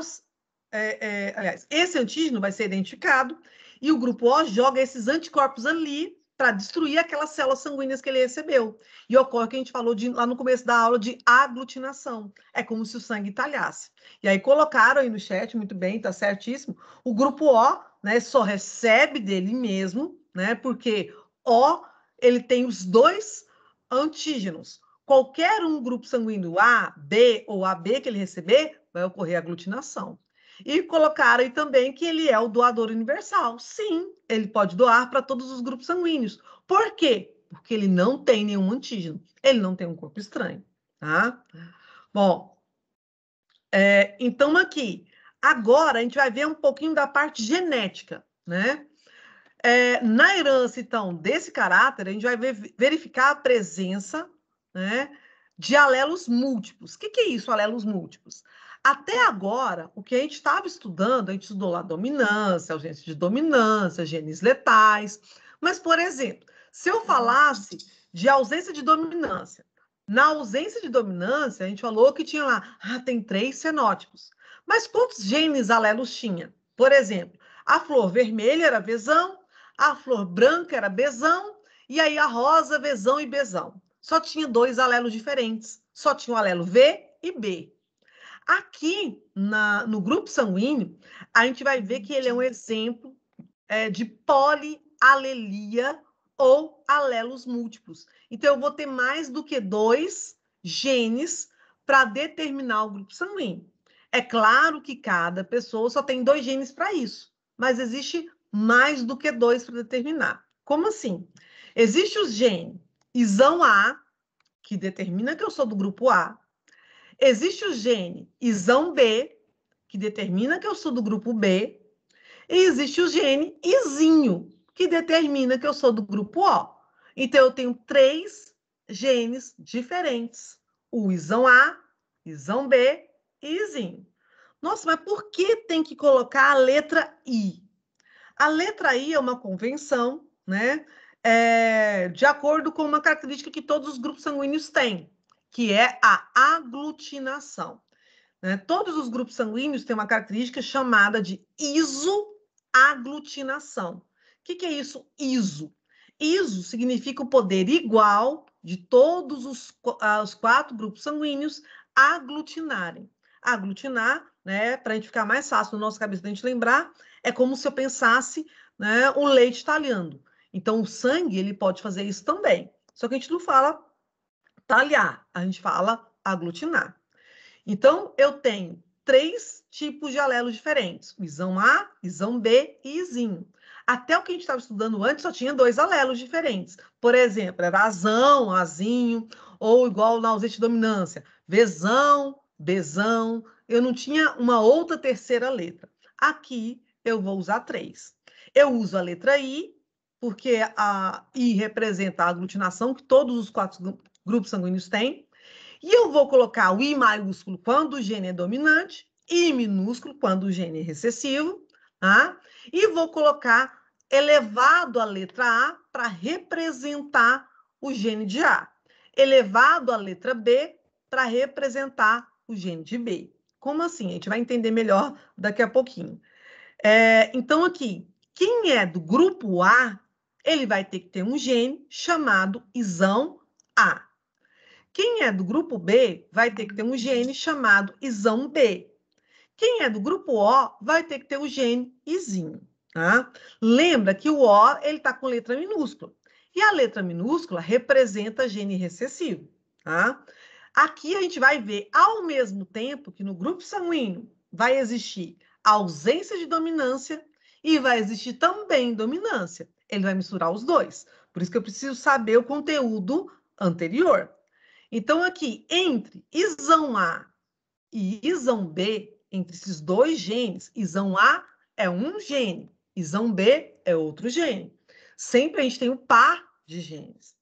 aliás, esse antígeno vai ser identificado e o grupo O joga esses anticorpos ali para destruir aquelas células sanguíneas que ele recebeu. E ocorre o que a gente falou lá no começo da aula de aglutinação. É como se o sangue talhasse. E aí colocaram aí no chat, muito bem, tá certíssimo. O grupo O, né, só recebe dele mesmo, né, porque O, ele tem os dois antígenos. Qualquer um grupo sanguíneo A, B ou AB que ele receber, vai ocorrer aglutinação. E colocaram aí também que ele é o doador universal. Sim, ele pode doar para todos os grupos sanguíneos. Por quê? Porque ele não tem nenhum antígeno. Ele não tem um corpo estranho, tá? Bom, então aqui, agora a gente vai ver um pouquinho da parte genética, né? Na herança, então, desse caráter, a gente vai verificar a presença, né, de alelos múltiplos. O que é isso, alelos múltiplos? Até agora, o que a gente estava estudando, a gente estudou lá dominância, ausência de dominância, genes letais. Mas, por exemplo, se eu falasse de ausência de dominância, na ausência de dominância, a gente falou que tinha lá, tem 3 fenótipos. Mas quantos genes alelos tinha? Por exemplo, a flor vermelha era Vzão, a flor branca era Bzão, e aí a rosa, Vzão e Bzão. Só tinha 2 alelos diferentes. Só tinha o alelo V e B. Aqui, no grupo sanguíneo, a gente vai ver que ele é um exemplo de polialelia ou alelos múltiplos. Então, eu vou ter mais do que 2 genes para determinar o grupo sanguíneo. É claro que cada pessoa só tem 2 genes para isso, mas existe mais do que 2 para determinar. Como assim? Existe o gene isão A, que determina que eu sou do grupo A. Existe o gene isão B, que determina que eu sou do grupo B. E existe o gene izinho, que determina que eu sou do grupo O. Então, eu tenho 3 genes diferentes. O isão A, isão B e izinho. Nossa, mas por que tem que colocar a letra I? A letra I é uma convenção, né? De acordo com uma característica que todos os grupos sanguíneos têm, que é a aglutinação. Né? Todos os grupos sanguíneos têm uma característica chamada de isoaglutinação. O que é isso, iso? Iso significa o poder igual de todos os 4 grupos sanguíneos aglutinarem. Aglutinar, né, para a gente ficar mais fácil no nosso cabeça da gente lembrar, é como se eu pensasse, né, o leite talhando. Então, o sangue, ele pode fazer isso também. Só que a gente não fala talhar, a gente fala aglutinar. Então, eu tenho 3 tipos de alelos diferentes: o isão A, isão B e izinho. Até o que a gente estava estudando antes só tinha 2 alelos diferentes. Por exemplo, era azão, azinho, ou igual na ausência de dominância, Vzão, Bzão. Eu não tinha uma outra terceira letra. Aqui eu vou usar 3. Eu uso a letra I, porque a I representa a aglutinação que todos os 4 grupos sanguíneos têm. E eu vou colocar o I maiúsculo quando o gene é dominante, I minúsculo quando o gene é recessivo, tá? E vou colocar elevado a letra A para representar o gene de A, elevado a letra B para representar o gene de B. Como assim? A gente vai entender melhor daqui a pouquinho. Então, aqui, quem é do grupo A, ele vai ter que ter um gene chamado isão A. Quem é do grupo B vai ter que ter um gene chamado isão B. Quem é do grupo O vai ter que ter o gene izinho, tá? Lembra que o O ele está com letra minúscula. E a letra minúscula representa gene recessivo, tá? Aqui a gente vai ver, ao mesmo tempo, que no grupo sanguíneo vai existir ausência de dominância e vai existir também dominância. Ele vai misturar os dois. Por isso que eu preciso saber o conteúdo anterior. Então, aqui, entre isão A e isão B, entre esses 2 genes, isão A é um gene, isão B é outro gene. Sempre a gente tem um par de genes.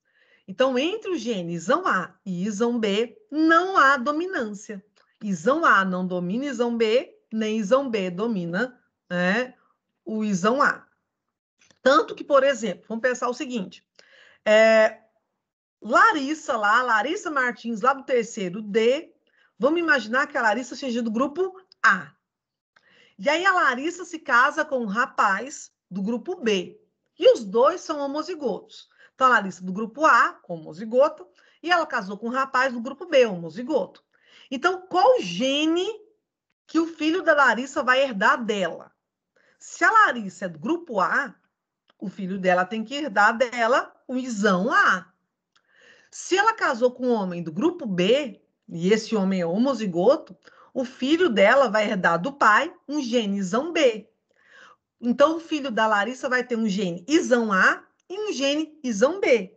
Então, entre o gene isão A e isão B, não há dominância. Isão A não domina isão B, nem isão B domina, né, o isão A. Tanto que, por exemplo, vamos pensar o seguinte, Larissa Martins, lá do terceiro D, vamos imaginar que a Larissa seja do grupo A. E aí a Larissa se casa com um rapaz do grupo B. E os 2 são homozigotos. Então, a Larissa do grupo A, homozigoto, e ela casou com um rapaz do grupo B, homozigoto. Então, qual gene que o filho da Larissa vai herdar dela? Se a Larissa é do grupo A, o filho dela tem que herdar dela o isão A. Se ela casou com um homem do grupo B, e esse homem é homozigoto, o filho dela vai herdar do pai um gene isão B. Então, o filho da Larissa vai ter um gene isão A e um gene isão B.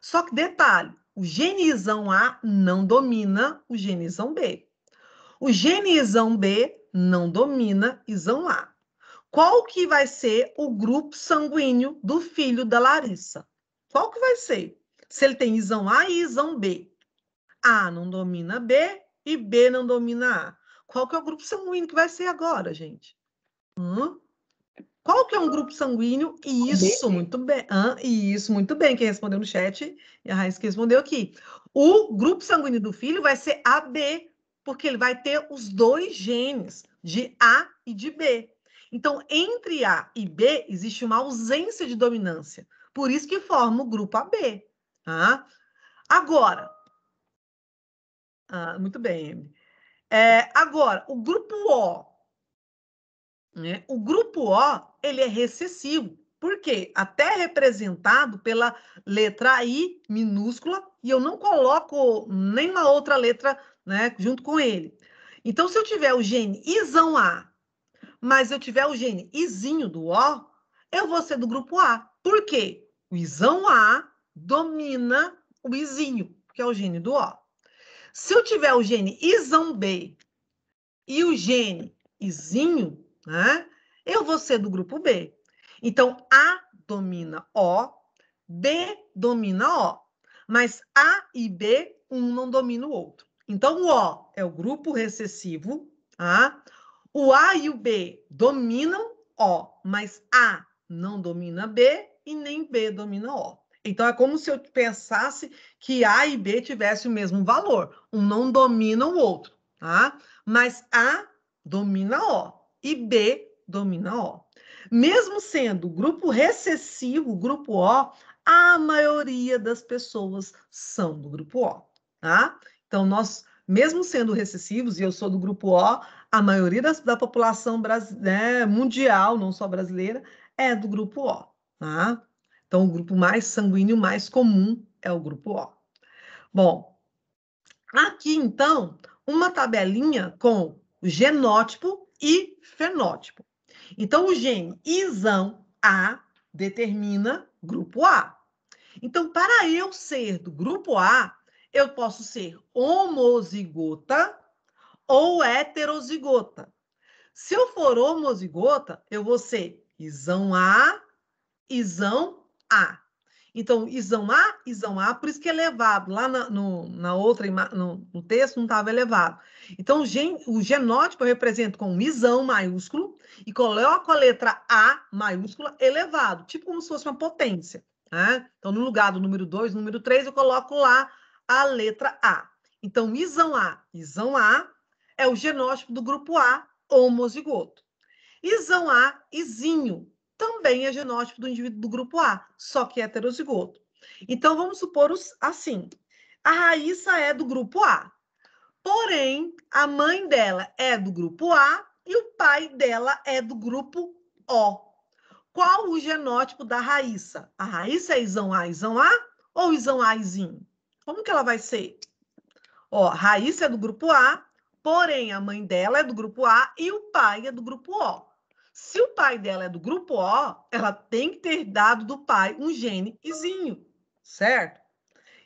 Só que, detalhe, o gene isão A não domina o gene isão B. O gene isão B não domina isão A. Qual que vai ser o grupo sanguíneo do filho da Larissa? Qual que vai ser? Se ele tem isão A e isão B. A não domina B e B não domina A. Qual que é o grupo sanguíneo que vai ser agora, gente? Qual que é um grupo sanguíneo? Isso, muito bem. Isso, muito bem. Quem respondeu no chat, e a Raíssa que respondeu aqui. O grupo sanguíneo do filho vai ser AB, porque ele vai ter os 2 genes, de A e de B. Então, entre A e B, existe uma ausência de dominância. Por isso que forma o grupo AB. Tá? Agora, muito bem, Emily. Agora, o grupo O, né? O grupo O, ele é recessivo. Por quê? Até representado pela letra I minúscula, e eu não coloco nenhuma outra letra, né, junto com ele. Então, se eu tiver o gene isão A, mas eu tiver o gene izinho do O, eu vou ser do grupo A. Por quê? O isão A domina o izinho, que é o gene do O. Se eu tiver o gene isão B e o gene izinho, né, eu vou ser do grupo B. Então, A domina O, B domina O. Mas A e B, um não domina o outro. Então, o O é o grupo recessivo, tá? O A e o B dominam O, mas A não domina B e nem B domina O. Então, é como se eu pensasse que A e B tivessem o mesmo valor. Um não domina o outro, tá? Mas A domina O e B domina O. Mesmo sendo grupo recessivo, grupo O, a maioria das pessoas são do grupo O, tá? Então, nós, mesmo sendo recessivos, e eu sou do grupo O, a maioria da população mundial, não só brasileira, é do grupo O, tá? Então, o grupo mais sanguíneo mais comum é o grupo O. Bom, aqui, então, uma tabelinha com genótipo e fenótipo. Então, o gene isão A determina grupo A. Então, para eu ser do grupo A, eu posso ser homozigota ou heterozigota. Se eu for homozigota, eu vou ser isão A, isão A. Então, isão A, por isso que é elevado. Lá no texto não estava elevado. Então, o genótipo eu represento com um isão maiúsculo e coloco a letra A maiúscula elevado, tipo como se fosse uma potência. Né? Então, no lugar do número 2, número 3, eu coloco lá a letra A. Então, isão A é o genótipo do grupo A, homozigoto. Isão A, isinho, também é genótipo do indivíduo do grupo A, só que é heterozigoto. Então, vamos supor assim. A Raíssa é do grupo A. Porém, a mãe dela é do grupo A e o pai dela é do grupo O. Qual o genótipo da Raíssa? A Raíssa é isão A ou isão A, isinho? Como que ela vai ser? Ó, Raíssa é do grupo A, porém a mãe dela é do grupo A e o pai é do grupo O. Se o pai dela é do grupo O, ela tem que ter dado do pai um gene isinho, certo?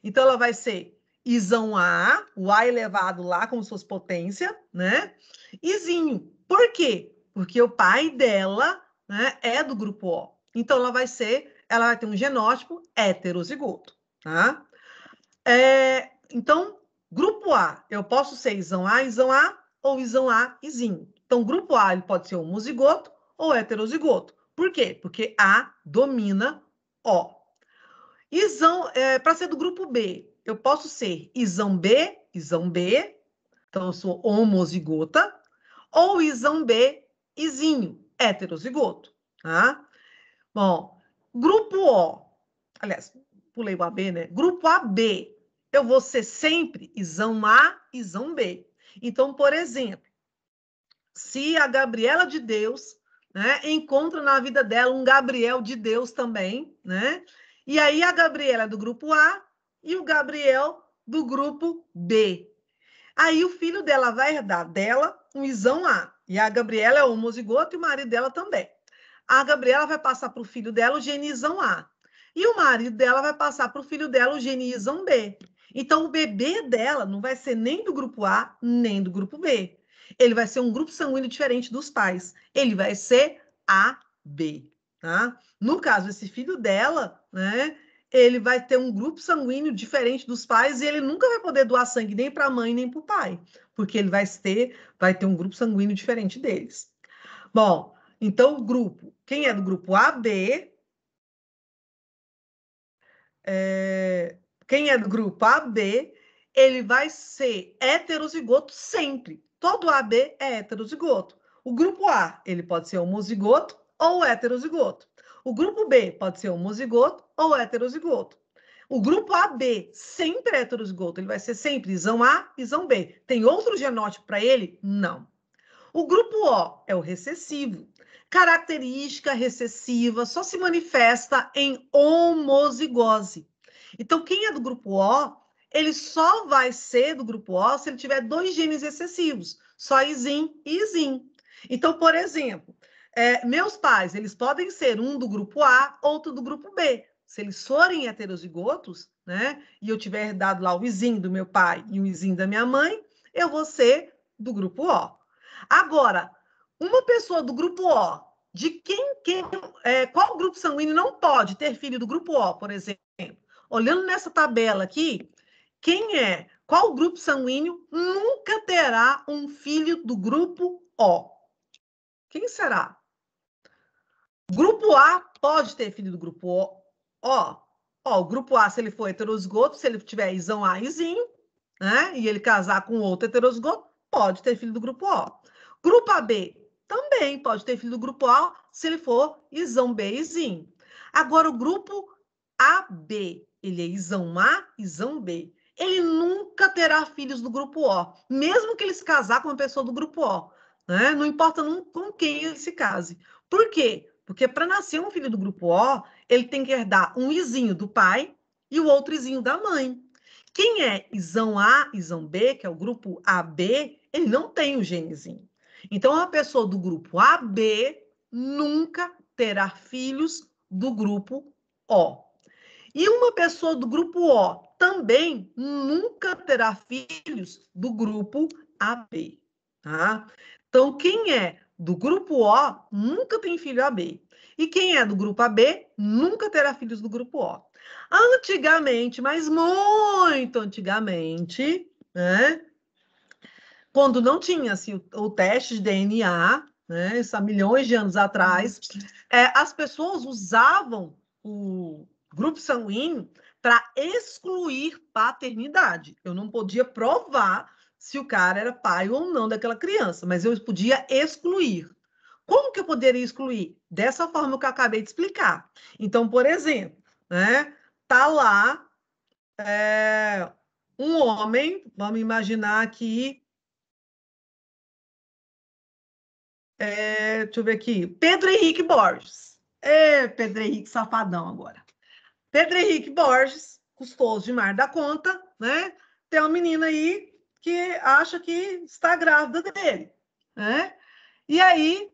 Então, ela vai ser isão A, o A elevado lá, como se fosse potência, né? Isinho. Por quê? Porque o pai dela, né, é do grupo O. Então, ela vai ter um genótipo heterozigoto, tá? Então, grupo A, eu posso ser isão A ou isão A, isinho. Então, grupo A ele pode ser homozigoto ou heterozigoto. Por quê? Porque A domina O. Para ser do grupo B, eu posso ser isão B, então eu sou homozigota, ou isão B, isinho, heterozigoto. Tá? Bom, grupo O, aliás, pulei o AB, né? Grupo AB, eu vou ser sempre isão A, isão B. Então, por exemplo, se a Gabriela de Deus, né, encontra na vida dela um Gabriel de Deus também, né? E aí a Gabriela é do grupo A e o Gabriel do grupo B. Aí o filho dela vai herdar dela um isão A. E a Gabriela é homozigoto e o marido dela também. A Gabriela vai passar para o filho dela o gene isão A. E o marido dela vai passar para o filho dela o gene isão B. Então, o bebê dela não vai ser nem do grupo A, nem do grupo B. Ele vai ser um grupo sanguíneo diferente dos pais. Ele vai ser AB, tá? No caso, esse filho dela, né? Ele vai ter um grupo sanguíneo diferente dos pais e ele nunca vai poder doar sangue nem para a mãe nem para o pai, porque ele vai ter um grupo sanguíneo diferente deles. Bom, então o grupo, quem é do grupo AB, quem é do grupo AB, ele vai ser heterozigoto sempre. Todo AB é heterozigoto. O grupo A, ele pode ser homozigoto ou heterozigoto. O grupo B pode ser homozigoto ou heterozigoto. O grupo AB sempre é heterozigoto, ele vai ser sempre isão A, isão B. Tem outro genótipo para ele? Não. O grupo O é o recessivo. Característica recessiva só se manifesta em homozigose. Então, quem é do grupo O, ele só vai ser do grupo O se ele tiver dois genes recessivos, só isim e isim. Então, por exemplo, meus pais, eles podem ser um do grupo A, outro do grupo B. Se eles forem heterozigotos, né, e eu tiver dado lá o isim do meu pai e o isim da minha mãe, eu vou ser do grupo O. Agora, uma pessoa do grupo O, qual grupo sanguíneo não pode ter filho do grupo O, por exemplo? Olhando nessa tabela aqui, qual grupo sanguíneo nunca terá um filho do grupo O? Quem será? Grupo A pode ter filho do grupo O. O grupo A, se ele for heterozigoto, se ele tiver isão A, isinho, né? E ele casar com outro heterozigoto, pode ter filho do grupo O. Grupo AB também pode ter filho do grupo A se ele for isão B, isinho. Agora, o grupo AB, ele é isão A, isão B. Ele nunca terá filhos do grupo O, mesmo que ele se casar com uma pessoa do grupo O. Né? Não importa com quem ele se case. Por quê? Porque para nascer um filho do grupo O, ele tem que herdar um izinho do pai e o outro izinho da mãe. Quem é isão A, isão B, que é o grupo AB, ele não tem o genezinho. Então, uma pessoa do grupo AB nunca terá filhos do grupo O. E uma pessoa do grupo O também nunca terá filhos do grupo AB. Tá? Então, quem é do grupo O nunca tem filho AB. E quem é do grupo AB nunca terá filhos do grupo O. Antigamente, mas muito antigamente, né? Quando não tinha assim, o teste de DNA, né? Isso há milhões de anos atrás, as pessoas usavam o grupo sanguíneo para excluir paternidade. Eu não podia provar se o cara era pai ou não daquela criança, mas eu podia excluir. Como que eu poderia excluir? Dessa forma que eu acabei de explicar. Então, por exemplo, né? Tá lá um homem, vamos imaginar aqui, deixa eu ver aqui, Pedro Henrique Borges. Pedro Henrique safadão agora. Pedro Henrique Borges, custoso demais da conta, né? Tem uma menina aí que acha que está grávida dele, né? E aí,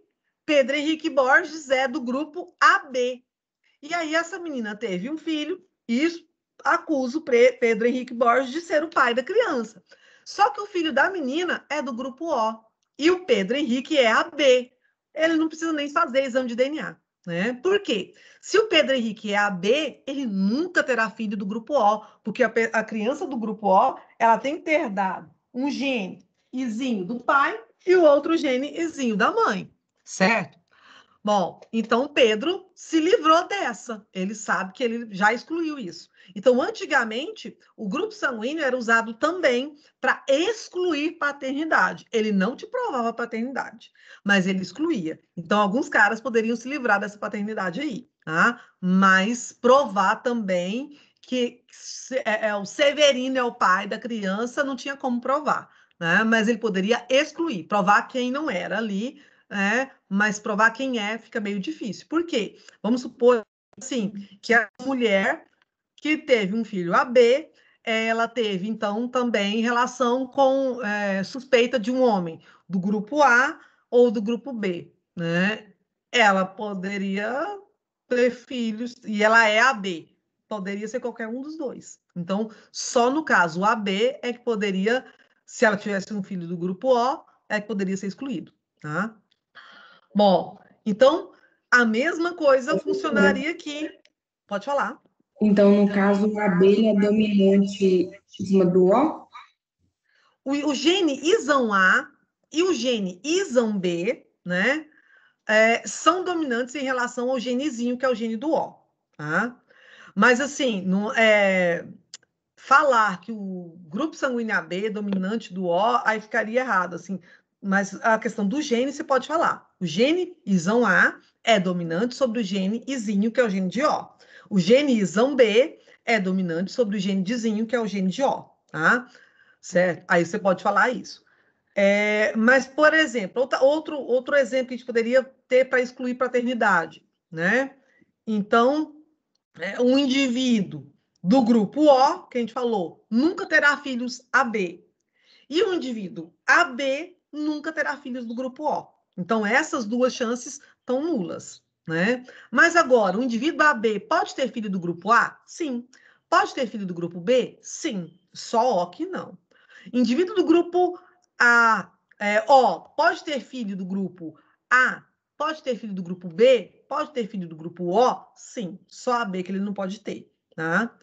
Pedro Henrique Borges é do grupo AB. E aí, essa menina teve um filho e acusa o Pedro Henrique Borges de ser o pai da criança. Só que o filho da menina é do grupo O e o Pedro Henrique é AB. Ele não precisa nem fazer exame de DNA. Né? Por quê? Se o Pedro Henrique é AB, ele nunca terá filho do grupo O, porque a criança do grupo O ela tem que ter herdado um gene izinho do pai e o outro gene izinho da mãe, certo? Bom, então Pedro se livrou dessa. Ele sabe que ele já excluiu isso. Então, antigamente, o grupo sanguíneo era usado também para excluir paternidade. Ele não te provava paternidade, mas ele excluía. Então, alguns caras poderiam se livrar dessa paternidade aí, tá? Mas provar também que o Severino é o pai da criança, não tinha como provar, né? Mas ele poderia excluir, provar quem não era ali, mas provar quem é fica meio difícil. Por quê? Vamos supor assim, que a mulher que teve um filho AB, ela teve, então, também relação com suspeita de um homem do grupo A ou do grupo B, né? Ela poderia ter filhos, e ela é AB, poderia ser qualquer um dos dois. Então, só no caso AB é que poderia, se ela tivesse um filho do grupo O, é que poderia ser excluído, tá? Bom, então, a mesma coisa funcionaria aqui. Pode falar. Então, no caso, a abelha dominante em cima do O? O gene isão A e o gene isão B, né, são dominantes em relação ao genezinho, que é o gene do O. Tá? Mas, assim, falar que o grupo sanguíneo AB é dominante do O, aí ficaria errado, assim. Mas a questão do gene, você pode falar. O gene isão A é dominante sobre o gene izinho, que é o gene de O. O gene isão B é dominante sobre o gene dizinho, que é o gene de O. Tá? Certo? Aí você pode falar isso. Mas, por exemplo, outro exemplo que a gente poderia ter para excluir paternidade, né? Então, um indivíduo do grupo O, que a gente falou, nunca terá filhos AB. E o indivíduo AB nunca terá filhos do grupo O. Então, essas duas chances estão nulas, né? Mas agora, o indivíduo AB pode ter filho do grupo A? Sim. Pode ter filho do grupo B? Sim. Só O que não. Indivíduo do grupo O pode ter filho do grupo A? Pode ter filho do grupo B? Pode ter filho do grupo O? Sim. Só a B que ele não pode ter, tá?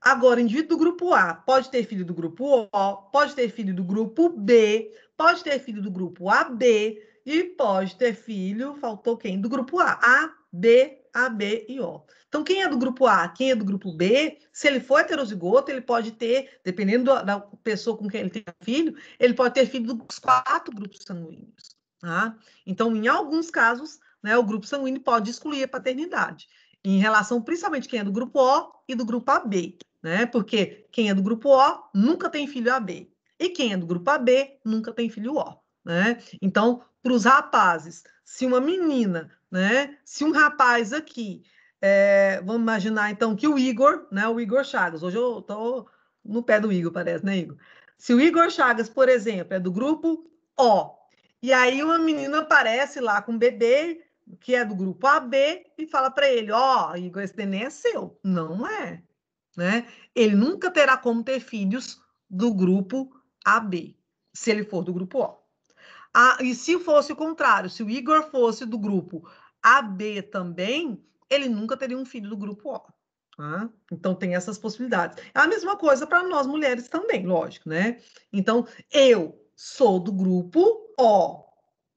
Agora, indivíduo do grupo A pode ter filho do grupo O, pode ter filho do grupo B, pode ter filho do grupo AB e pode ter filho, faltou quem? Do grupo A, B, AB e O. Então, quem é do grupo A, quem é do grupo B, se ele for heterozigoto, ele pode ter, dependendo da pessoa com quem ele tem filho, ele pode ter filho dos 4 grupos sanguíneos. Tá? Então, em alguns casos, né, o grupo sanguíneo pode excluir a paternidade, em relação principalmente quem é do grupo O e do grupo AB, né? Porque quem é do grupo O nunca tem filho AB, e quem é do grupo AB nunca tem filho O. né? Então, para os rapazes, se uma menina, né? Se um rapaz aqui, vamos imaginar então que o Igor, né? O Igor Chagas, hoje eu tô no pé do Igor, parece, né, Igor? Se o Igor Chagas, por exemplo, é do grupo O, e aí uma menina aparece lá com um bebê que é do grupo AB e fala para ele, ó, Igor, esse neném é seu. Não é, né? Ele nunca terá como ter filhos do grupo AB, se ele for do grupo O. E se fosse o contrário, se o Igor fosse do grupo AB também, ele nunca teria um filho do grupo O. Tá? Então, tem essas possibilidades. É a mesma coisa para nós mulheres também, lógico, né? Então, eu sou do grupo O.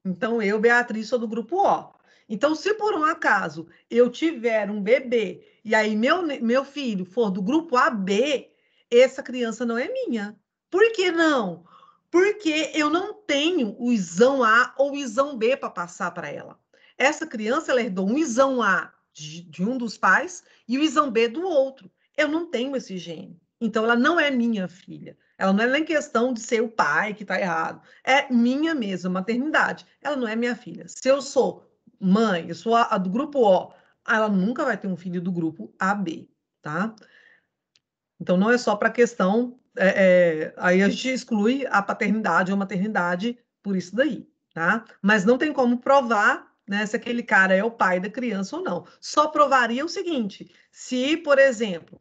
Então, eu, Beatriz, sou do grupo O. Então, se por um acaso eu tiver um bebê e aí meu filho for do grupo AB, essa criança não é minha. Por que não? Porque eu não tenho o isão A ou o isão B para passar para ela. Essa criança, ela herdou um isão A de um dos pais e o isão B do outro. Eu não tenho esse gene. Então, ela não é minha filha. Ela não é nem questão de ser o pai que está errado. É minha mesma maternidade. Ela não é minha filha. Se eu sou mãe, eu sou a do grupo O, ela nunca vai ter um filho do grupo AB, tá? Então, não é só para a questão... aí a gente exclui a paternidade ou maternidade por isso daí, tá? Mas não tem como provar, né, se aquele cara é o pai da criança ou não. Só provaria o seguinte, se, por exemplo,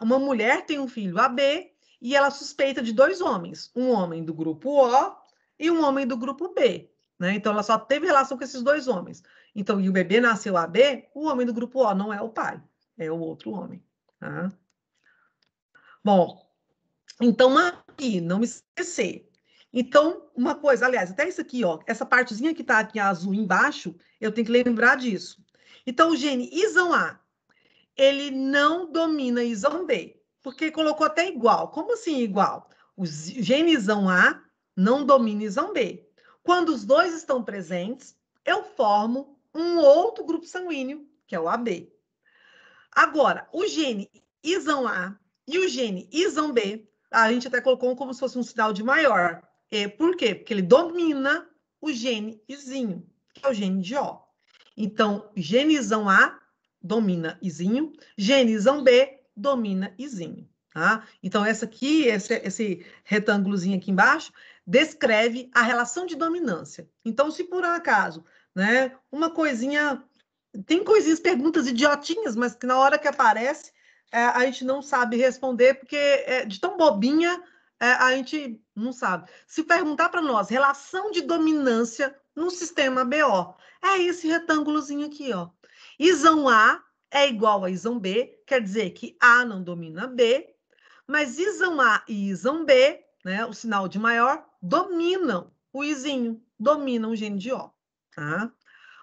uma mulher tem um filho AB e ela suspeita de 2 homens, um homem do grupo O e um homem do grupo B, né? Então, ela só teve relação com esses 2 homens. Então, e o bebê nasceu AB, o homem do grupo O não é o pai, é o outro homem, tá? Bom, então aqui, não me esquecer. Então, uma coisa, aliás, até isso aqui, ó, essa partezinha que tá aqui azul embaixo, eu tenho que lembrar disso. Então, o gene isão A, ele não domina isão B, porque colocou até igual. Como assim igual? O gene isão A não domina isão B. Quando os dois estão presentes, eu formo um outro grupo sanguíneo, que é o AB. Agora, o gene isão A e o gene isão B, a gente até colocou como se fosse um sinal de maior. Por quê? Porque ele domina o gene izinho, que é o gene de O. Então, gene isão A domina izinho, gene isão B domina izinho. Tá? Então, esse retângulozinho aqui embaixo descreve a relação de dominância. Então, se por um acaso, né, uma coisinha... Tem coisinhas, perguntas idiotinhas, mas que na hora que aparece, a gente não sabe responder, porque de tão bobinha, a gente não sabe. Se perguntar para nós, relação de dominância no sistema BO, é esse retângulozinho aqui, ó. Isão A é igual a isão B, quer dizer que A não domina B, mas isão A e isão B, né, o sinal de maior, dominam o izinho, dominam o gene de O, tá?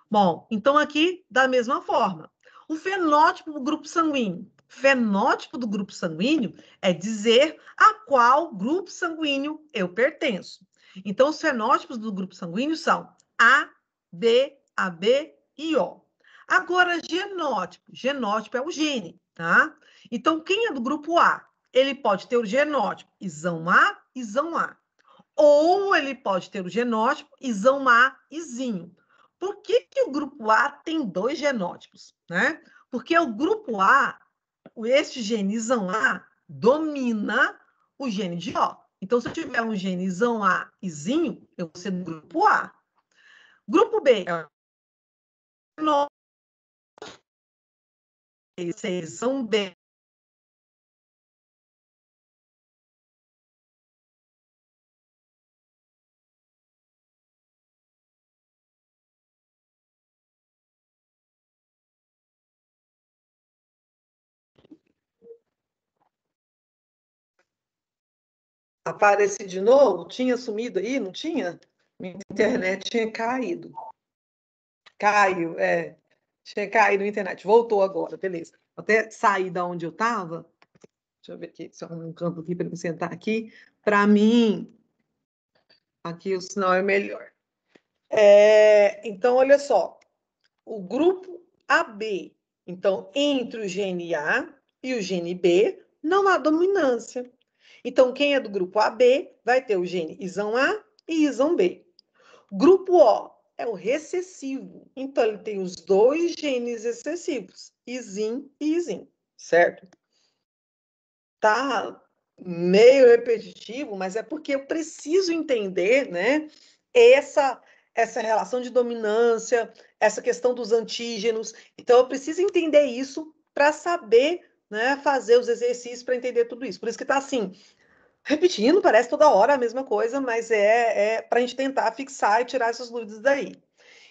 Bom, então aqui, da mesma forma, o fenótipo do grupo sanguíneo. Fenótipo do grupo sanguíneo é dizer a qual grupo sanguíneo eu pertenço. Então, os fenótipos do grupo sanguíneo são A, B, AB e O. Agora, genótipo. Genótipo é o gene, tá? Então, quem é do grupo A? Ele pode ter o genótipo isão A, isão A. Ou ele pode ter o genótipo isão A, izinho. Por que o grupo A tem 2 genótipos, né? Porque o grupo A, esse gene isão A, domina o gene de O. Então, se eu tiver um gene isão A izinho, eu vou ser do grupo A. Grupo B é o isão B. Apareci de novo? Tinha sumido aí? Não tinha? Minha internet tinha caído. Caiu, tinha caído na internet. Voltou agora, beleza. Vou até sair da onde eu estava. Deixa eu ver aqui, se eu arrumo um campo aqui para eu sentar aqui. Para mim, aqui o sinal é melhor. Então, olha só. O grupo AB. Então, entre o gene A e o gene B, não há dominância. Então, quem é do grupo AB vai ter o gene isão A e isão B. Grupo O é o recessivo. Então, ele tem os 2 genes recessivos, ISIN e ISIN, certo? Tá meio repetitivo, mas é porque eu preciso entender, né, essa relação de dominância, essa questão dos antígenos. Então, eu preciso entender isso para saber, né, fazer os exercícios para entender tudo isso. Por isso que está assim, repetindo, parece toda hora a mesma coisa, mas é para a gente tentar fixar e tirar essas dúvidas daí.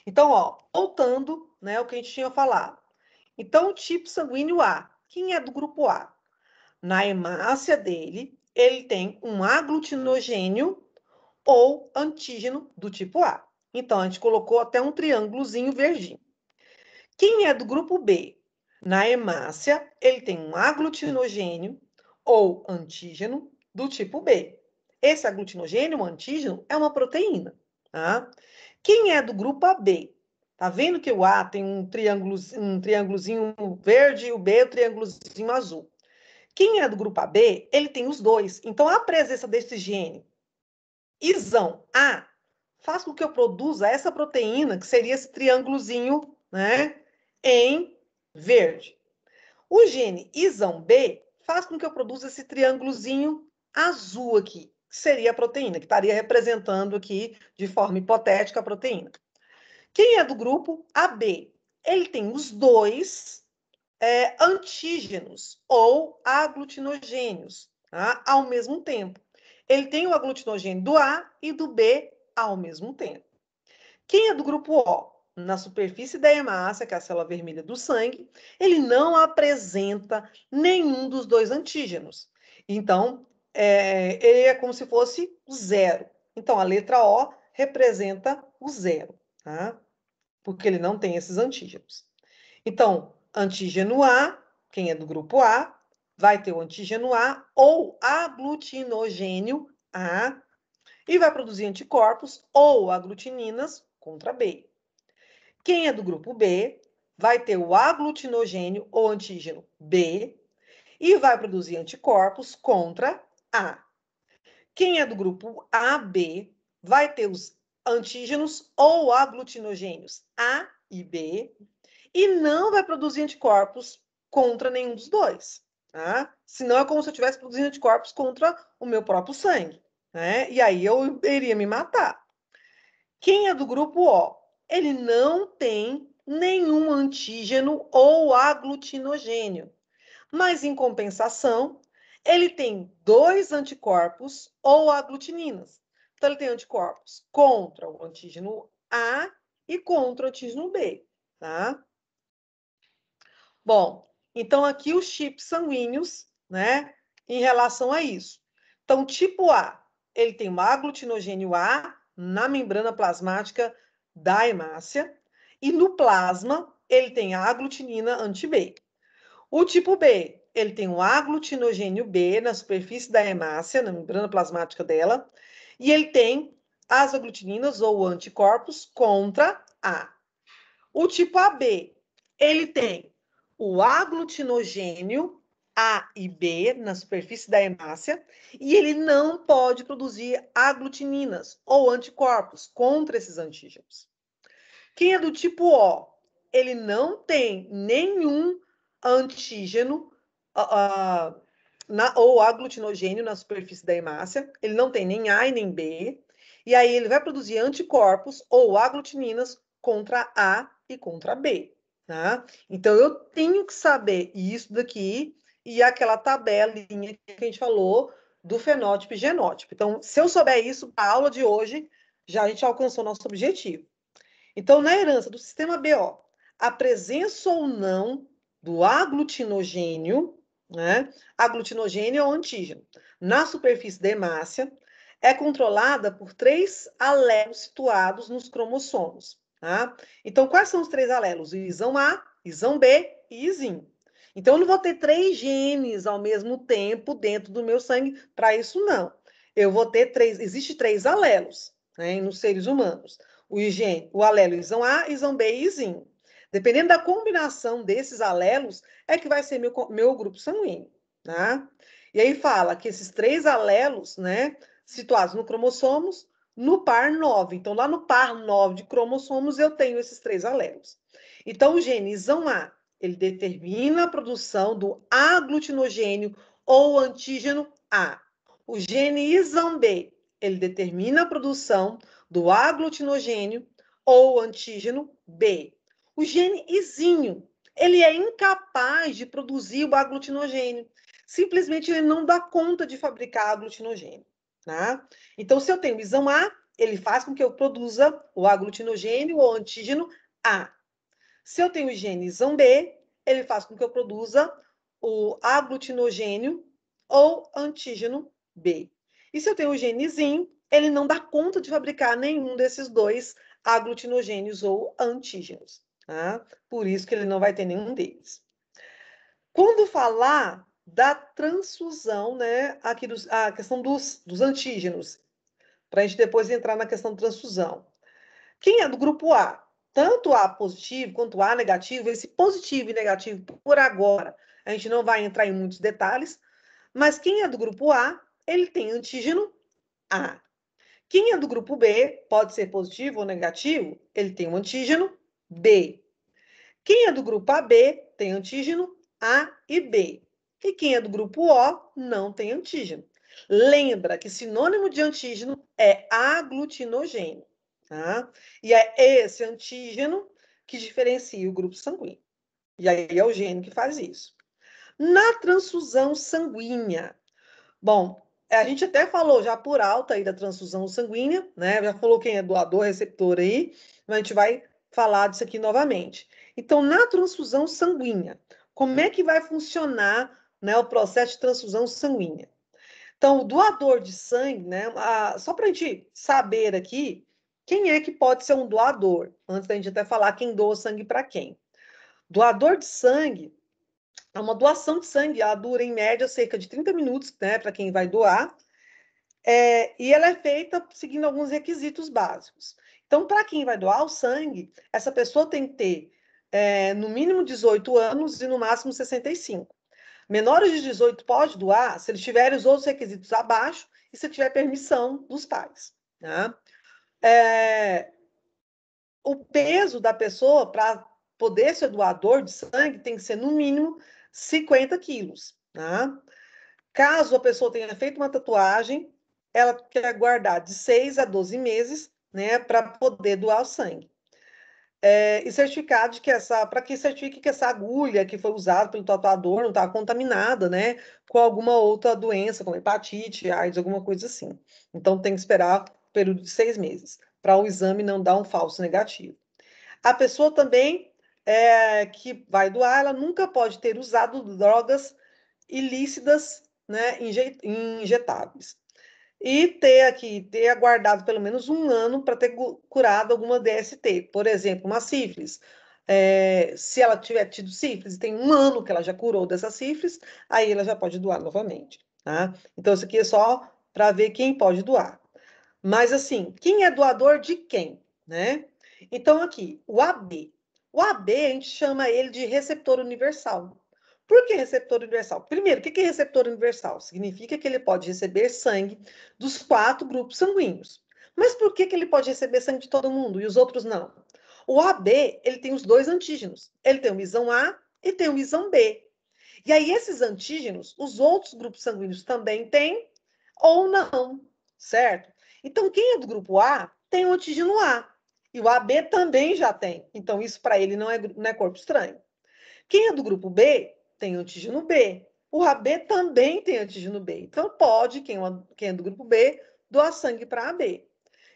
Então, ó, voltando, né, o que a gente tinha falado. Então, o tipo sanguíneo A, quem é do grupo A? Na hemácia dele, ele tem um aglutinogênio ou antígeno do tipo A. Então, a gente colocou até um triângulozinho verdinho. Quem é do grupo B? Na hemácia, ele tem um aglutinogênio ou antígeno do tipo B. Esse aglutinogênio, ou antígeno, é uma proteína. Tá? Quem é do grupo AB? Tá vendo que o A tem um triângulozinho verde e o B um triângulozinho azul. Quem é do grupo AB, ele tem os 2. Então, a presença desse gene ISão A faz com que eu produza essa proteína, que seria esse triângulozinho, né, em verde. O gene ISão B faz com que eu produza esse triângulozinho azul aqui, que seria a proteína, que estaria representando aqui, de forma hipotética, a proteína. Quem é do grupo AB? Ele tem os 2 antígenos ou aglutinogênios, tá? Ao mesmo tempo. Ele tem o aglutinogênio do A e do B ao mesmo tempo. Quem é do grupo O? Na superfície da hemácia, que é a célula vermelha do sangue, ele não apresenta nenhum dos 2 antígenos. Então, ele é como se fosse o 0. Então, a letra O representa o 0, tá? Porque ele não tem esses antígenos. Então, antígeno A, quem é do grupo A, vai ter o antígeno A ou aglutinogênio A e vai produzir anticorpos ou aglutininas contra B. Quem é do grupo B vai ter o aglutinogênio ou antígeno B e vai produzir anticorpos contra A. Quem é do grupo AB vai ter os antígenos ou aglutinogênios A e B e não vai produzir anticorpos contra nenhum dos 2. Tá? Senão é como se eu estivesse produzindo anticorpos contra o meu próprio sangue. Né? E aí eu iria me matar. Quem é do grupo O? Ele não tem nenhum antígeno ou aglutinogênio. Mas, em compensação, ele tem 2 anticorpos ou aglutininas. Então, ele tem anticorpos contra o antígeno A e contra o antígeno B. Tá? Bom, então aqui os chips sanguíneos, né, em relação a isso. Então, tipo A, ele tem um aglutinogênio A na membrana plasmática da hemácia, e no plasma ele tem a aglutinina anti-B. O tipo B, ele tem um aglutinogênio B na superfície da hemácia, na membrana plasmática dela, e ele tem as aglutininas ou anticorpos contra A. O tipo AB, ele tem o aglutinogênio A e B na superfície da hemácia, e ele não pode produzir aglutininas ou anticorpos contra esses antígenos. Quem é do tipo O? Ele não tem nenhum antígeno ou aglutinogênio na superfície da hemácia, ele não tem nem A e nem B, e aí ele vai produzir anticorpos ou aglutininas contra A e contra B. Tá? Então, eu tenho que saber isso daqui e aquela tabelinha que a gente falou do fenótipo e genótipo. Então, se eu souber isso, a aula de hoje, já a gente alcançou nosso objetivo. Então, na herança do sistema BO, a presença ou não do aglutinogênio, né? Aglutinogênio é o antígeno, na superfície da hemácia, é controlada por 3 alelos situados nos cromossomos. Tá? Então, quais são os 3 alelos? O isão A, isão B e isim. Então, eu não vou ter 3 genes ao mesmo tempo dentro do meu sangue para isso, não. Eu vou ter 3, existe 3 alelos, né, nos seres humanos. O alelo isão A, isão B e isim. Dependendo da combinação desses alelos, é que vai ser meu grupo sanguíneo. Tá? E aí fala que esses 3 alelos, né, situados no cromossomos, no par 9. Então, lá no par 9 de cromossomos, eu tenho esses 3 alelos. Então, o gene ISAM-A, ele determina a produção do aglutinogênio ou antígeno A. O gene ISAM-B, ele determina a produção do aglutinogênio ou antígeno B. O gene izinho, ele é incapaz de produzir o aglutinogênio. Simplesmente ele não dá conta de fabricar aglutinogênio. Tá? Então, se eu tenho ISAM-A, ele faz com que eu produza o aglutinogênio ou antígeno A. Se eu tenho o gene ISAM-B, ele faz com que eu produza o aglutinogênio ou antígeno B. E se eu tenho o gene ISIN, ele não dá conta de fabricar nenhum desses dois aglutinogênios ou antígenos. Tá? Por isso que ele não vai ter nenhum deles. Quando falar da transfusão, né, aqui a questão dos antígenos, para a gente depois entrar na questão de transfusão. Quem é do grupo A? Tanto A positivo quanto A negativo, esse positivo e negativo, por agora, a gente não vai entrar em muitos detalhes, mas quem é do grupo A, ele tem antígeno A. Quem é do grupo B, pode ser positivo ou negativo, ele tem um antígeno B. Quem é do grupo AB, tem antígeno A e B. E quem é do grupo O, não tem antígeno. Lembra que sinônimo de antígeno é aglutinogênio. Tá? E é esse antígeno que diferencia o grupo sanguíneo. E aí é o gene que faz isso. Na transfusão sanguínea, bom, a gente até falou já por alto aí da transfusão sanguínea, né? Já falou quem é doador, receptor aí, mas a gente vai falar disso aqui novamente. Então, na transfusão sanguínea, como é que vai funcionar, né, o processo de transfusão sanguínea? Então, o doador de sangue, né? Só para a gente saber aqui, quem é que pode ser um doador? Antes da gente até falar quem doa sangue para quem. Doador de sangue é uma doação de sangue, ela dura em média cerca de 30 minutos, né, para quem vai doar, e ela é feita seguindo alguns requisitos básicos. Então, para quem vai doar o sangue, essa pessoa tem que ter no mínimo 18 anos e no máximo 65. Menores de 18 pode doar se eles tiverem os outros requisitos abaixo e se tiver permissão dos pais. Tá? O peso da pessoa para poder ser doador de sangue tem que ser no mínimo 50 quilos. Tá? Caso a pessoa tenha feito uma tatuagem, ela quer guardar de 6 a 12 meses, né, para poder doar o sangue. E certificado de que para que certifique que essa agulha que foi usada pelo tatuador não está contaminada, né, com alguma outra doença, como hepatite, AIDS, alguma coisa assim. Então tem que esperar um período de 6 meses para o exame não dar um falso negativo. A pessoa também que vai doar, ela nunca pode ter usado drogas ilícitas, né, injetáveis. E ter aguardado pelo menos um ano para ter curado alguma DST. Por exemplo, uma sífilis. Se ela tiver tido sífilis, tem um ano que ela já curou dessa sífilis, aí ela já pode doar novamente. Tá? Então, isso aqui é só para ver quem pode doar. Mas, assim, quem é doador de quem? Né? Então, aqui, o AB. O AB, a gente chama ele de receptor universal. Por que receptor universal? Primeiro, o que é receptor universal? Significa que ele pode receber sangue dos 4 grupos sanguíneos. Mas por que ele pode receber sangue de todo mundo e os outros não? O AB, ele tem os 2 antígenos. Ele tem o ISAM A e tem o ISAM B. E aí, esses antígenos, os outros grupos sanguíneos também têm ou não, certo? Então, quem é do grupo A tem o antígeno A. E o AB também já tem. Então, isso para ele não é corpo estranho. Quem é do grupo B tem antígeno B. O AB também tem antígeno B. Então, pode, quem é do grupo B, doar sangue para AB.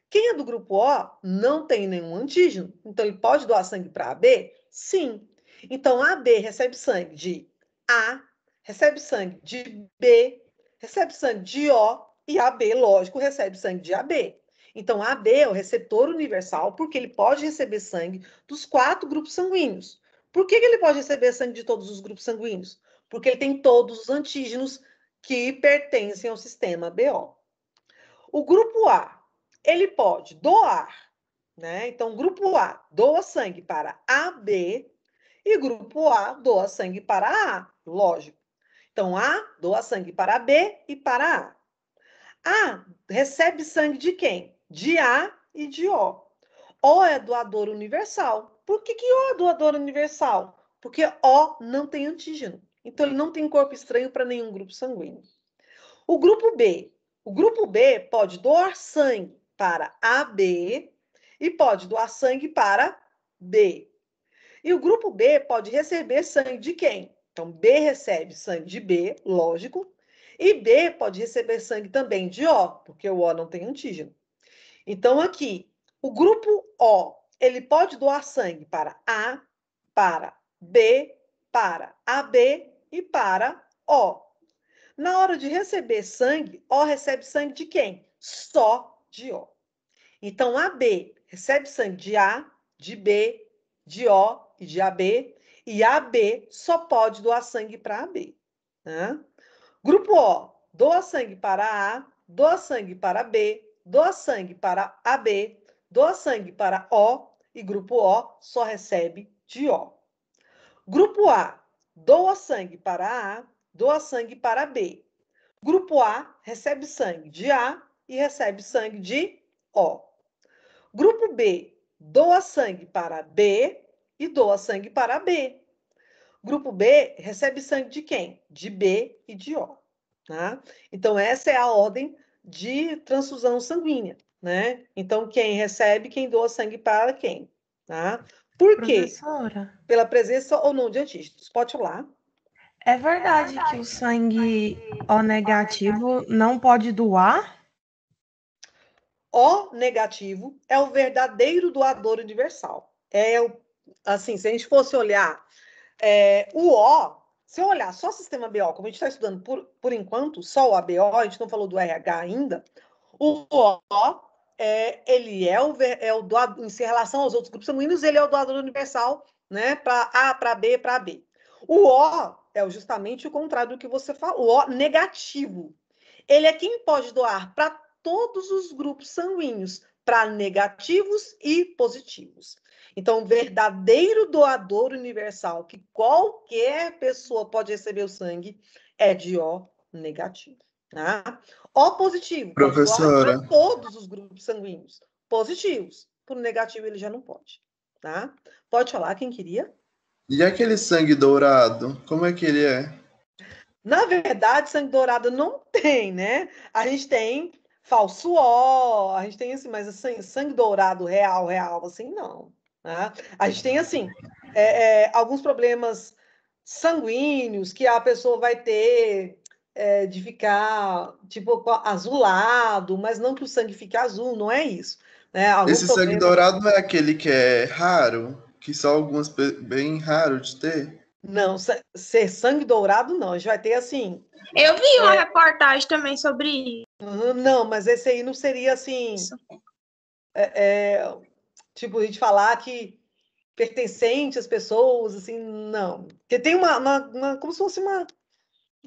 Quem é do grupo O não tem nenhum antígeno. Então, ele pode doar sangue para AB? Sim. Então, AB recebe sangue de A, recebe sangue de B, recebe sangue de O, e AB, lógico, recebe sangue de AB. Então, AB é o receptor universal, porque ele pode receber sangue dos 4 grupos sanguíneos. Por que ele pode receber sangue de todos os grupos sanguíneos? Porque ele tem todos os antígenos que pertencem ao sistema BO. O grupo A, ele pode doar, né? Então, o grupo A doa sangue para AB e o grupo A doa sangue para A, lógico. Então, A doa sangue para B e para A. A recebe sangue de quem? de A e de O. O é doador universal. Por que O é doador universal? Porque O não tem antígeno. Então, ele não tem corpo estranho para nenhum grupo sanguíneo. O grupo B. O grupo B pode doar sangue para AB e pode doar sangue para B. E o grupo B pode receber sangue de quem? Então, B recebe sangue de B, lógico, e B pode receber sangue também de O, porque o O não tem antígeno. Então, aqui, o grupo O, ele pode doar sangue para A, para B, para AB e para O. Na hora de receber sangue, O recebe sangue de quem? Só de O. Então, AB recebe sangue de A, de B, de O e de AB, e AB só pode doar sangue para AB. Né? Grupo O, doa sangue para A, doa sangue para B, doa sangue para AB, doa sangue para O, e grupo O só recebe de O. Grupo A, doa sangue para A, doa sangue para B. Grupo A recebe sangue de A e recebe sangue de O. Grupo B, doa sangue para B e doa sangue para B. Grupo B recebe sangue de quem? De B e de O. Tá? Então, essa é a ordem de transfusão sanguínea. Né? Então, quem recebe, quem doa sangue para quem. Tá? Por quê? Professora, Pela presença ou não de antígenos. Pode falar. é verdade que o sangue O negativo não pode doar? O negativo é o verdadeiro doador universal. Assim, se a gente fosse olhar o O, se eu olhar só o sistema BO, como a gente está estudando por enquanto, só o ABO, a gente não falou do RH ainda, o O, ele é o doador, em relação aos outros grupos sanguíneos, ele é o doador universal, né, para A, para B, para B. O O é justamente o contrário do que você falou, o O negativo. Ele é quem pode doar para todos os grupos sanguíneos, para negativos e positivos. Então, o verdadeiro doador universal, que qualquer pessoa pode receber o sangue, é de O negativo. Tá? O positivo, pode doar Professora, para todos os grupos sanguíneos positivos. Por negativo, ele já não pode. Tá? Pode falar quem queria? e aquele sangue dourado, como é que ele é? Na verdade, sangue dourado não tem, né? A gente tem falso O, a gente tem assim, mas assim, sangue dourado real, assim, não. Tá? A gente tem, assim, alguns problemas sanguíneos que a pessoa vai ter de ficar, tipo, azulado, mas não que o sangue fique azul, não é isso. Né? Alguns Esse sangue problemas... dourado não é aquele que é raro, que só algumas bem raro de ter? Não, ser sangue dourado, não. A gente vai ter, assim... Eu vi uma reportagem também sobre Não, mas esse aí não seria, assim... isso. Tipo, a gente falar que pertencente às pessoas, assim, não. Porque tem como se fosse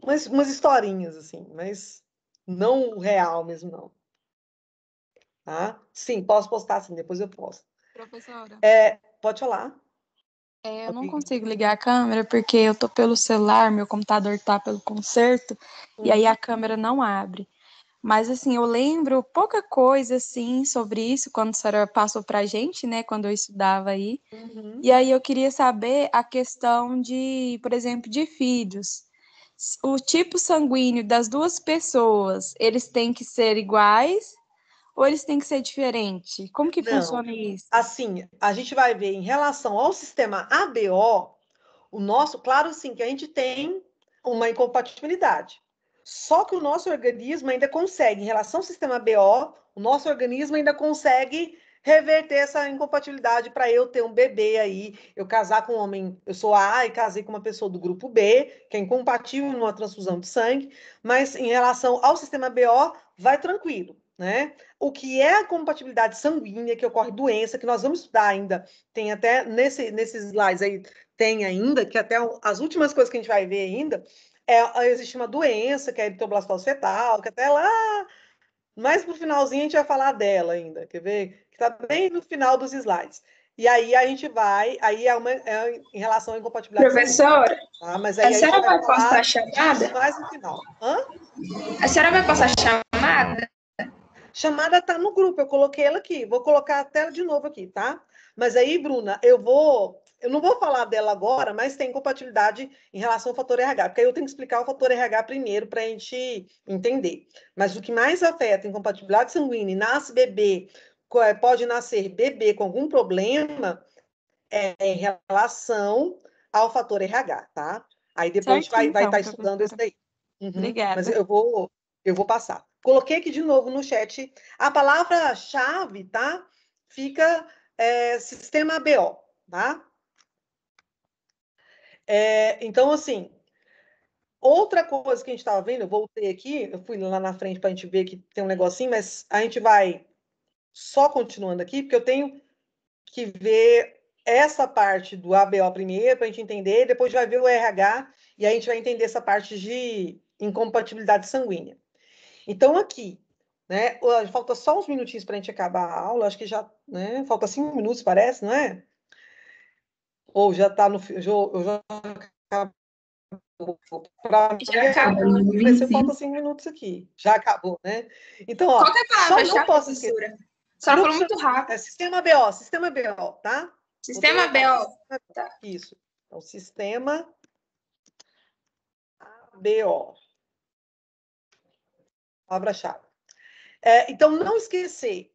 umas historinhas, assim, mas não o real mesmo, não. Tá? Sim, posso postar, sim, depois eu posto. Professora, Pode falar. eu não consigo ligar a câmera porque eu tô pelo celular, meu computador tá pelo concerto, e aí a câmera não abre. Mas, assim, eu lembro pouca coisa, assim, sobre isso quando a senhora passou pra gente, né, quando eu estudava aí. Uhum. E aí eu queria saber a questão de, por exemplo, de filhos. O tipo sanguíneo das duas pessoas, eles têm que ser iguais ou eles têm que ser diferentes? Como que Não, funciona isso? assim, a gente vai ver em relação ao sistema ABO, o nosso, claro, sim, que a gente tem uma incompatibilidade. Só que o nosso organismo ainda consegue, em relação ao sistema BO, o nosso organismo ainda consegue reverter essa incompatibilidade para eu ter um bebê aí, eu casar com um homem, eu sou A e casei com uma pessoa do grupo B, que é incompatível numa transfusão de sangue, mas em relação ao sistema BO, vai tranquilo, né? O que é a compatibilidade sanguínea, que ocorre doença, que nós vamos estudar ainda, tem até nesses slides aí, tem ainda, que até as últimas coisas que a gente vai ver ainda, existe uma doença, que é a eritoblastose fetal, que até lá, mais pro finalzinho a gente vai falar dela ainda, quer ver? Que está bem no final dos slides. E aí a gente vai, aí em relação à incompatibilidade Professora, tá? Mas a aí a gente senhora vai vai postar a falar chamada? disso mais no final. Hã? A senhora vai passar a chamada? Chamada está no grupo, eu coloquei ela aqui. Vou colocar a tela de novo aqui, tá? Mas aí, Bruna, eu não vou falar dela agora, mas tem incompatibilidade em relação ao fator RH, porque aí eu tenho que explicar o fator RH primeiro para a gente entender. Mas o que mais afeta a incompatibilidade sanguínea, nasce bebê, pode nascer bebê com algum problema, é em relação ao fator RH, tá? Aí depois a gente vai Certinho, estar então, estudando isso professora. daí. Mas Obrigada. eu vou passar. Coloquei aqui de novo no chat. A palavra-chave, tá? Fica sistema BO, tá? Então, assim, outra coisa que a gente estava vendo, eu voltei aqui, eu fui lá na frente para a gente ver que tem um negocinho, mas a gente vai só continuando aqui, porque eu tenho que ver essa parte do ABO primeiro, para a gente entender, depois vai ver o RH, e aí a gente vai entender essa parte de incompatibilidade sanguínea. Então, aqui, né, falta só uns minutinhos para a gente acabar a aula, acho que já, né, falta 5 minutos, parece, não é? Ou já está no... já para mim, Já acabou, apareceu, 25. falta 5 minutos aqui. Já acabou, né? Então, ó, Qual que é a só não palavra-chave, posso esquecer. professora? Só falou muito rápido. Sistema BO, tá? Sistema BO. Tá. Isso. Então, sistema BO. Palavra-chave. Então, não esquecer.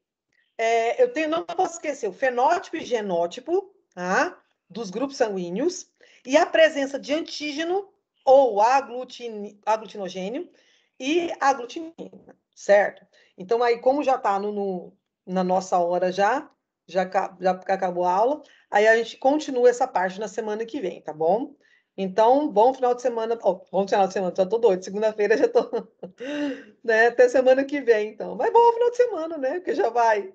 Não posso esquecer o fenótipo e genótipo, tá? Dos grupos sanguíneos e a presença de antígeno ou aglutinogênio e aglutinina, certo? Então, aí, como já está na nossa hora já acabou a aula, aí a gente continua essa parte na semana que vem, tá bom? Então, bom final de semana. Bom final de semana, já tô doido. Segunda-feira já tô. Né? Até semana que vem, então. Mas bom final de semana, né? Porque já vai.